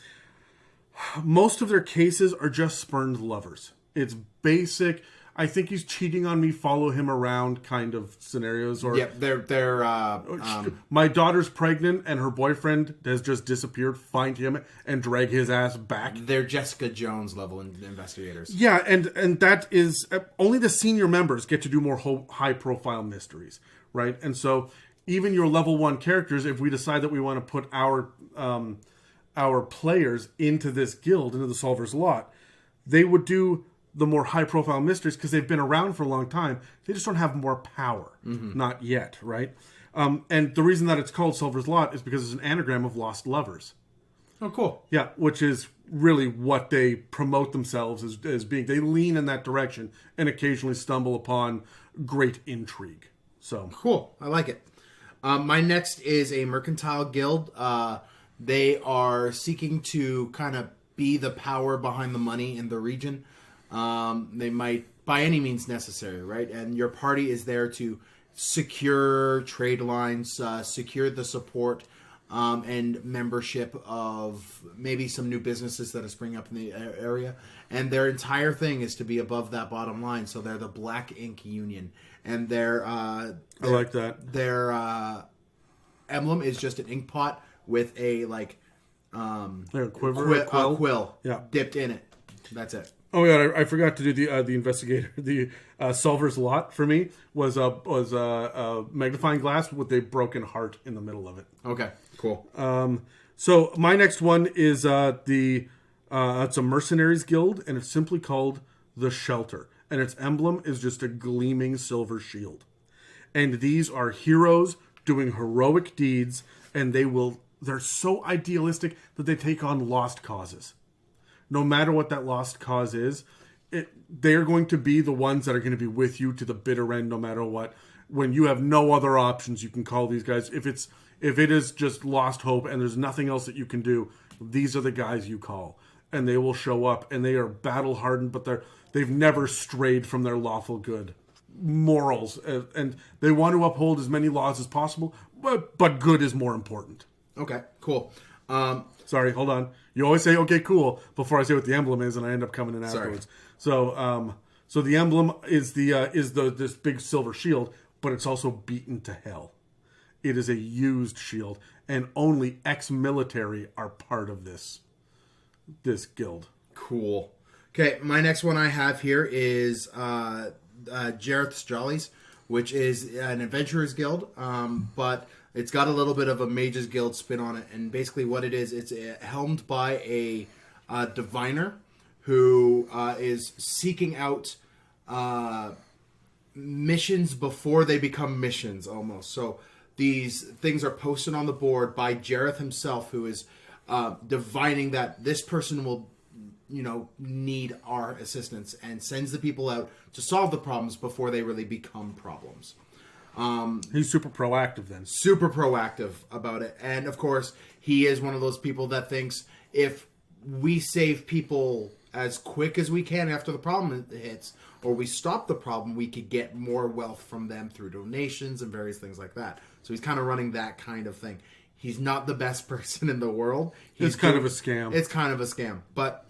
most of their cases are just spurned lovers. It's basic, I think he's cheating on me, follow him around kind of scenarios. Or
yep, they're
my daughter's pregnant and her boyfriend has just disappeared. Find him and drag his ass back.
They're Jessica Jones level investigators.
Yeah, and that is only the senior members get to do more high profile mysteries, right? And so even your level 1 characters, if we decide that we want to put our players into this guild, into the Solver's Lot, they would do the more high-profile mysteries because they've been around for a long time. They just don't have more power. Mm-hmm. Not yet, right? And the reason that it's called Solver's Lot is because it's an anagram of lost lovers.
Oh, cool.
Yeah, which is really what they promote themselves as being. They lean in that direction and occasionally stumble upon great intrigue. So
cool. I like it. My next is a Mercantile Guild. They are seeking to kind of be the power behind the money in the region. They might, by any means necessary, right? And your party is there to secure trade lines, secure the support and membership of maybe some new businesses that are springing up in the area. And their entire thing is to be above that bottom line. So they're the Black Ink Union. And
I like that.
Their emblem is just an ink pot with a
a quill
dipped in it. That's it.
Oh yeah, I forgot to do the investigator. The Solver's Lot for me was a magnifying glass with a broken heart in the middle of it.
Okay, cool.
So my next one is it's a Mercenaries Guild, and it's simply called the Shelter, and its emblem is just a gleaming silver shield. And these are heroes doing heroic deeds, and they're so idealistic that they take on lost causes. No matter what that lost cause is, they're going to be the ones that are going to be with you to the bitter end, no matter what. When you have no other options, you can call these guys. If it is just lost hope and there's nothing else that you can do, these are the guys you call, and they will show up. And they are battle hardened, but they've never strayed from their lawful good morals, and they want to uphold as many laws as possible. But good is more important.
Okay, cool.
Sorry, hold on. You always say "okay, cool" before I say what the emblem is, and I end up coming in afterwards. So the emblem is this big silver shield, but it's also beaten to hell. It is a used shield, and only ex-military are part of this guild.
Cool. Okay, my next one I have here is Jareth's Jollies, which is an Adventurers Guild, but it's got a little bit of a Mages Guild spin on it. And basically what it is, it's helmed by a diviner who is seeking out missions before they become missions, almost. So these things are posted on the board by Jareth himself, who is divining that this person will need our assistance, and sends the people out to solve the problems before they really become problems.
He's super proactive then.
Super proactive about it. And of course, he is one of those people that thinks if we save people as quick as we can after the problem hits, or we stop the problem, we could get more wealth from them through donations and various things like that. So he's kind of running that kind of thing. He's not the best person in the world.
It's kind of a scam.
It's kind of a scam. But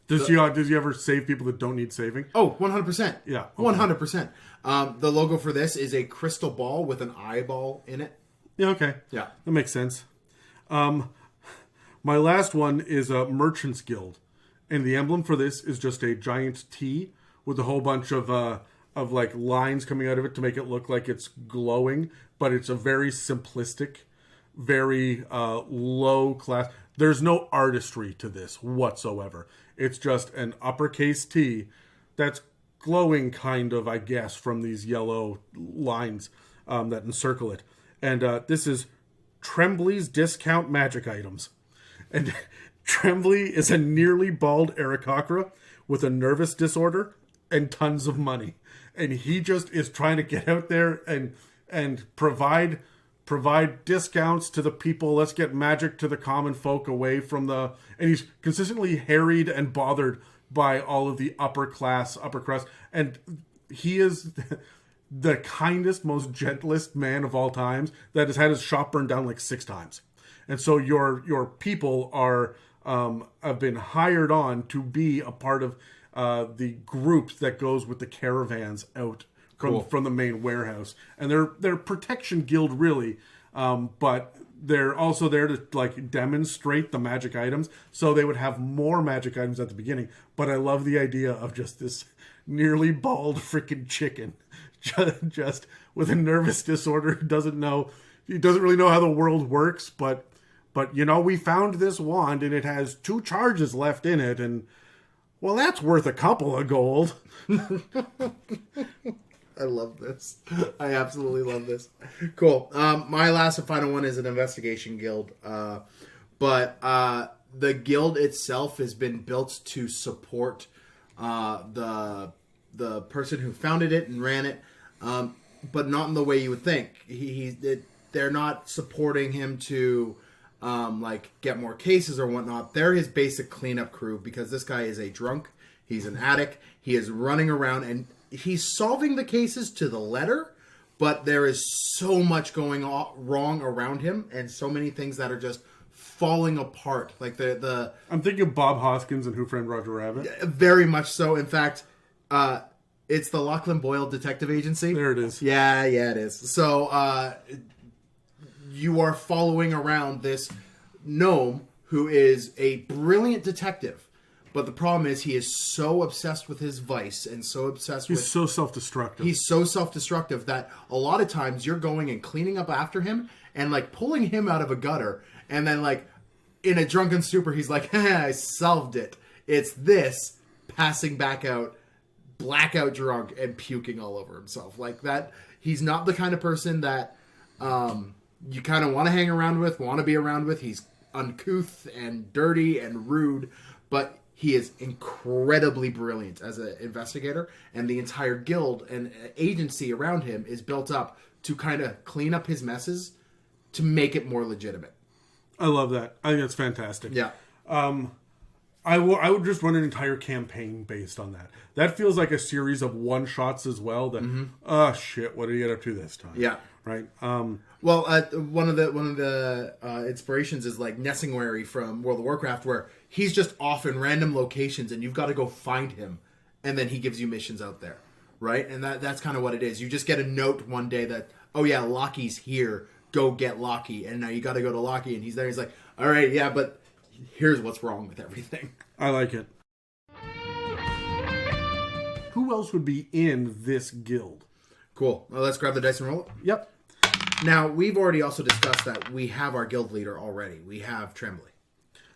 does he ever save people that don't need saving?
Oh, 100%.
Yeah. Okay.
100%. The logo for this is a crystal ball with an eyeball in it.
Yeah, okay.
Yeah.
That makes sense. My last one is a Merchants Guild. And the emblem for this is just a giant T with a whole bunch of like lines coming out of it to make it look like it's glowing. But it's a very simplistic, very low class. There's no artistry to this whatsoever. It's just an uppercase T that's glowing kind of, I guess, from these yellow lines that encircle it. And this is Trembley's Discount Magic Items. And Trembley is a nearly bald Aarakocra with a nervous disorder and tons of money. And he just is trying to get out there and provide discounts to the people. Let's get magic to the common folk away from and he's consistently harried and bothered by all of the upper crust. And he is the kindest, most gentlest man of all times that has had his shop burned down like 6 times. And so your people have been hired on to be a part of the group that goes with the caravans out from the main warehouse. And they're protection guild really, but they're also there to like demonstrate the magic items. So they would have more magic items at the beginning. But I love the idea of just this nearly bald freaking chicken, just with a nervous disorder who doesn't really know how the world works. But we found this wand and it has 2 charges left in it, and well, that's worth a couple of gold.
I love this. I absolutely love this. Cool. My last and final one is an investigation guild. But the guild itself has been built to support the person who founded it and ran it, but not in the way you would think. They're not supporting him to like get more cases or whatnot. They're his basic cleanup crew because this guy is a drunk. He's an addict. He is running around and he's solving the cases to the letter, but there is so much going wrong around him and so many things that are just falling apart. Like the
I'm thinking of Bob Hoskins and Who Framed Roger Rabbit.
Very much so. In fact, it's the Lachlan Boyle Detective Agency.
There it is.
Yeah, it is. So you are following around this gnome who is a brilliant detective. But the problem is he is so obsessed with his vice and so obsessed with...
He's so self-destructive.
He's so self-destructive that a lot of times you're going and cleaning up after him and like pulling him out of a gutter and then like in a drunken stupor he's like, I solved it. It's this, passing back out, blackout drunk and puking all over himself. Like that, he's not the kind of person that you kind of want to hang around with, want to be around with. He's uncouth and dirty and rude, but... he is incredibly brilliant as an investigator, and the entire guild and agency around him is built up to kind of clean up his messes to make it more legitimate.
I love that. I think that's fantastic.
Yeah.
I would just run an entire campaign based on that. That feels like a series of one-shots as well. That, shit, what did he get up to this time?
Yeah.
Right?
Well, one of the inspirations is like Nessingwary from World of Warcraft, where he's just off in random locations and you've got to go find him, and then he gives you missions out there, right? And that's kind of what it is. You just get a note one day that, oh yeah, Lockie's here, go get Lockie, and now you got to go to Lockie, and he's there. He's like, all right, yeah, but here's what's wrong with everything.
I like it. Who else would be in this guild?
Cool. Well, let's grab the dice and roll it.
Yep.
Now, we've already also discussed that we have our guild leader already. We have Trembley.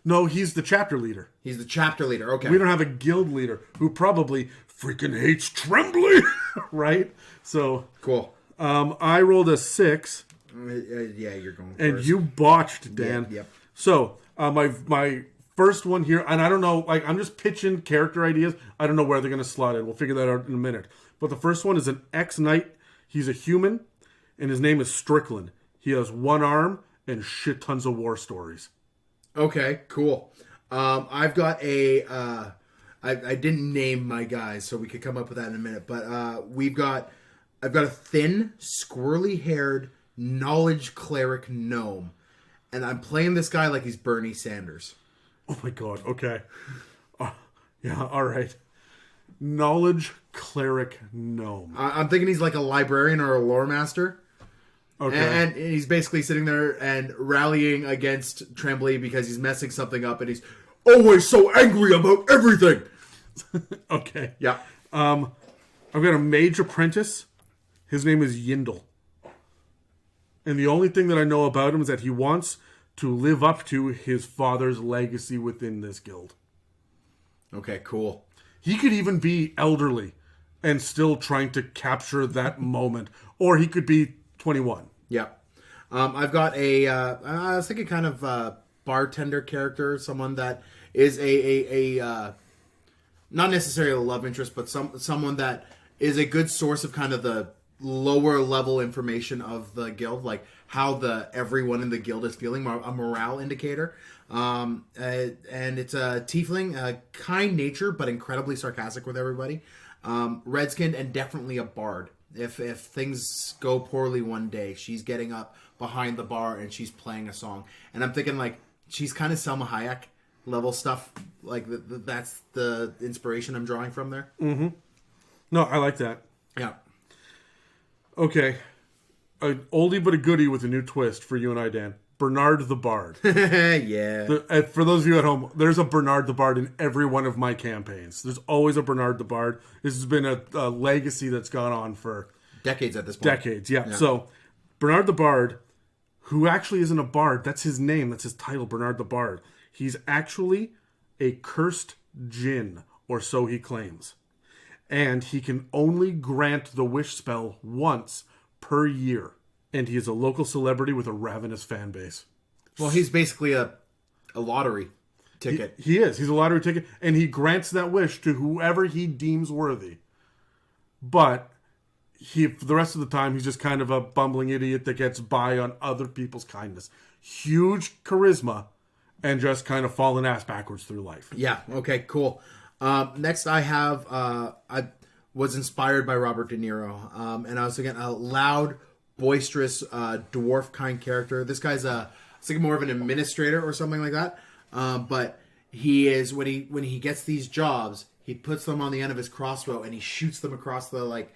No, he's the chapter leader.
He's the chapter leader. Okay.
We don't have a guild leader who probably freaking hates Trembley, right? So
cool.
I rolled a 6.
Yeah, you're going
and
first.
you botched, Dan.
Yep.
So my first one here, and I don't know, like I'm just pitching character ideas. I don't know where they're going to slot in. We'll figure that out in a minute. But the first one is an ex-knight. He's a human, and his name is Strickland. He has one arm and shit tons of war stories.
Okay, cool. I've got a... I didn't name my guys, so we could come up with that in a minute. But I've got a thin, squirrely-haired, knowledge cleric gnome. And I'm playing this guy like he's Bernie Sanders.
Oh my god, okay. Yeah, alright. Knowledge cleric gnome.
I'm thinking he's like a librarian or a lore master.
Okay.
And he's basically sitting there and rallying against Trembley because he's messing something up and he's always so angry about everything.
Okay.
Yeah.
I've got a mage apprentice. His name is Yindle. And the only thing that I know about him is that he wants to live up to his father's legacy within this guild.
Okay, cool.
He could even be elderly and still trying to capture that moment. Or he could be 21.
Yeah. I've got I was thinking kind of bartender character, someone that is a not necessarily a love interest, but someone that is a good source of kind of the lower level information of the guild, like how everyone in the guild is feeling, a morale indicator. And it's a tiefling, kind nature, but incredibly sarcastic with everybody. Red-skinned and definitely a bard. If things go poorly one day, she's getting up behind the bar and she's playing a song. And I'm thinking like she's kind of Selma Hayek level stuff. Like that's the inspiration I'm drawing from there.
Mm-hmm. No, I like that.
Yeah.
Okay. An oldie but a goodie with a new twist for you and I, Dan. Bernard the Bard.
Yeah.
For those of you at home, there's a Bernard the Bard in every one of my campaigns. There's always a Bernard the Bard. This has been a legacy that's gone on for...
decades at this point.
Decades, yeah. So, Bernard the Bard, who actually isn't a bard, that's his name, that's his title, Bernard the Bard. He's actually a cursed djinn, or so he claims. And he can only grant the wish spell once per year. And he is a local celebrity with a ravenous fan base.
Well, he's basically a lottery. ticket.
He is. He's a lottery ticket, and he grants that wish to whoever he deems worthy. But for the rest of the time, he's just kind of a bumbling idiot that gets by on other people's kindness. Huge charisma, and just kind of falling ass backwards through life.
Yeah. Okay. Cool. Next, I have I was inspired by Robert De Niro, and I was thinking a loud, boisterous dwarf kind character. This guy's it's like more of an administrator or something like that. But he is when he gets these jobs, he puts them on the end of his crossbow and he shoots them across the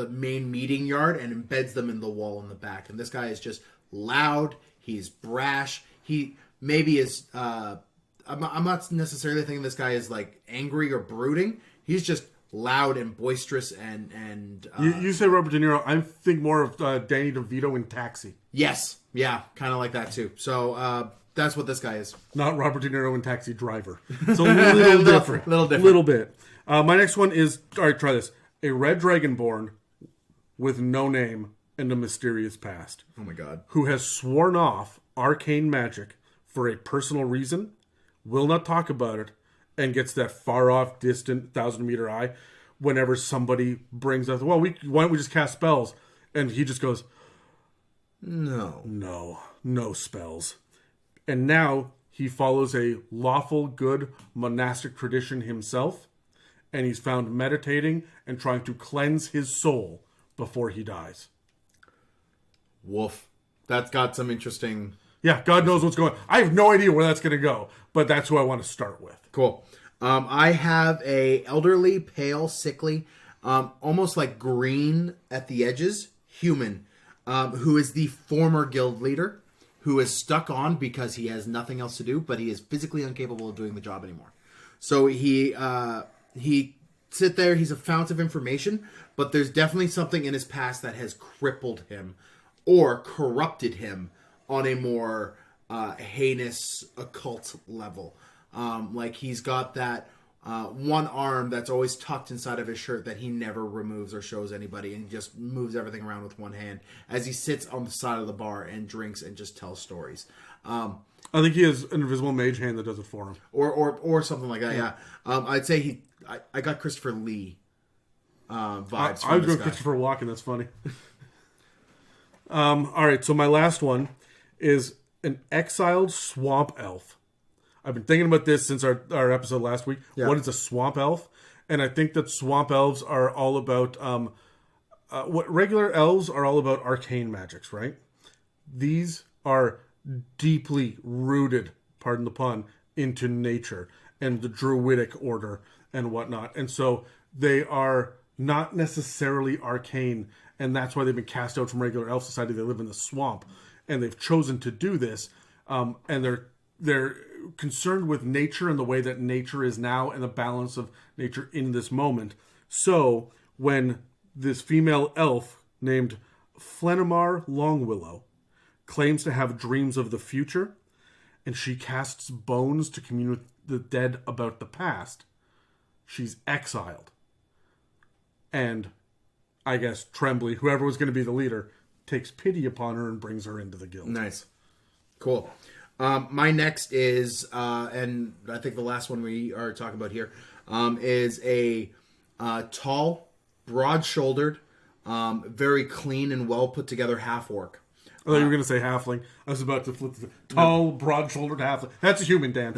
main meeting yard and embeds them in the wall in the back. And this guy is just loud. He's brash. He maybe is. I'm not necessarily thinking this guy is like angry or brooding. He's just loud and boisterous and.
You say Robert De Niro. I think more of Danny DeVito in Taxi.
Yes. Yeah. Kind of like that too. So that's what this guy is.
Not Robert De Niro in Taxi Driver. It's a little different. Little bit. My next one is, all right, try this. A red dragonborn with no name and a mysterious past.
Oh my god.
Who has sworn off arcane magic for a personal reason, will not talk about it, and gets that far off, distant, 1,000-meter eye whenever somebody brings up, well, why don't we just cast spells? And he just goes, No spells. And now he follows a lawful, good monastic tradition himself, and he's found meditating and trying to cleanse his soul before he dies.
Woof. That's got some interesting...
Yeah, God knows what's going on. I have no idea where that's going to go, but that's who I want to start with.
Cool. I have a elderly, pale, sickly, almost like green at the edges, human, who is the former guild leader, who is stuck on because he has nothing else to do, but he is physically incapable of doing the job anymore. So he sit there, he's a fount of information, but there's definitely something in his past that has crippled him or corrupted him on a more heinous occult level. Like he's got that one arm that's always tucked inside of his shirt that he never removes or shows anybody, and he just moves everything around with one hand as he sits on the side of the bar and drinks and just tells stories.
I think he has an invisible mage hand that does it for him.
Or something like that, yeah. I'd say I got Christopher Lee vibes from
I would
this
go
guy.
Christopher Walken, that's funny. All right, so my last one is an Exiled Swab Elf. I've been thinking about this since our episode last week. Yeah. What is a swamp elf? And I think that swamp elves are all about what regular elves are all about arcane magics, right? These are deeply rooted, pardon the pun, into nature and the druidic order and whatnot. And so they are not necessarily arcane, and that's why they've been cast out from regular elf society. They live in the swamp, and they've chosen to do this, and they're concerned with nature and the way that nature is now and the balance of nature in this moment. So when this female elf named Flenimar Longwillow claims to have dreams of the future, and she casts bones to commune with the dead about the past, she's exiled. And I guess Trembley, whoever was going to be the leader, takes pity upon her and brings her into the guild.
Nice. Cool. My next is, and I think the last one we are talking about here, is a tall, broad-shouldered, very clean and well put together half-orc.
I thought you were going to say halfling. I was about to flip the tall, broad-shouldered halfling. That's a human, Dan.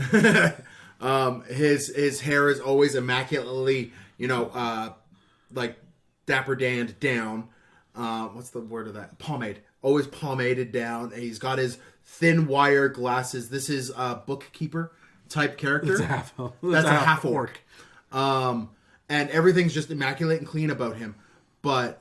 His hair is always immaculately, like Dapper Dan'd down. What's the word of that? Pomade. Always pomaded down. And he's got his thin wire glasses. This is a bookkeeper type character.
That's
a half orc. And everything's just immaculate and clean about him. But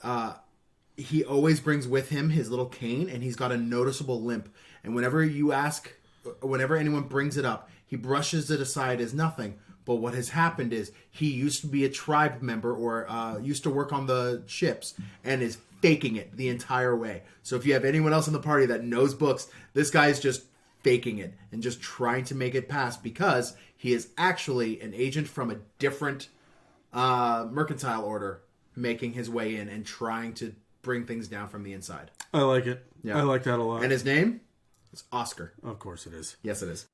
he always brings with him his little cane, and he's got a noticeable limp. And whenever anyone brings it up, he brushes it aside as nothing. But what has happened is he used to be a tribe member or used to work on the ships and is faking it the entire way. So if you have anyone else in the party that knows books, this guy is just faking it and just trying to make it pass because he is actually an agent from a different mercantile order making his way in and trying to bring things down from the inside.
I like it. Yeah. I like that a lot.
And his name is Oscar.
Of course it is.
Yes, it is.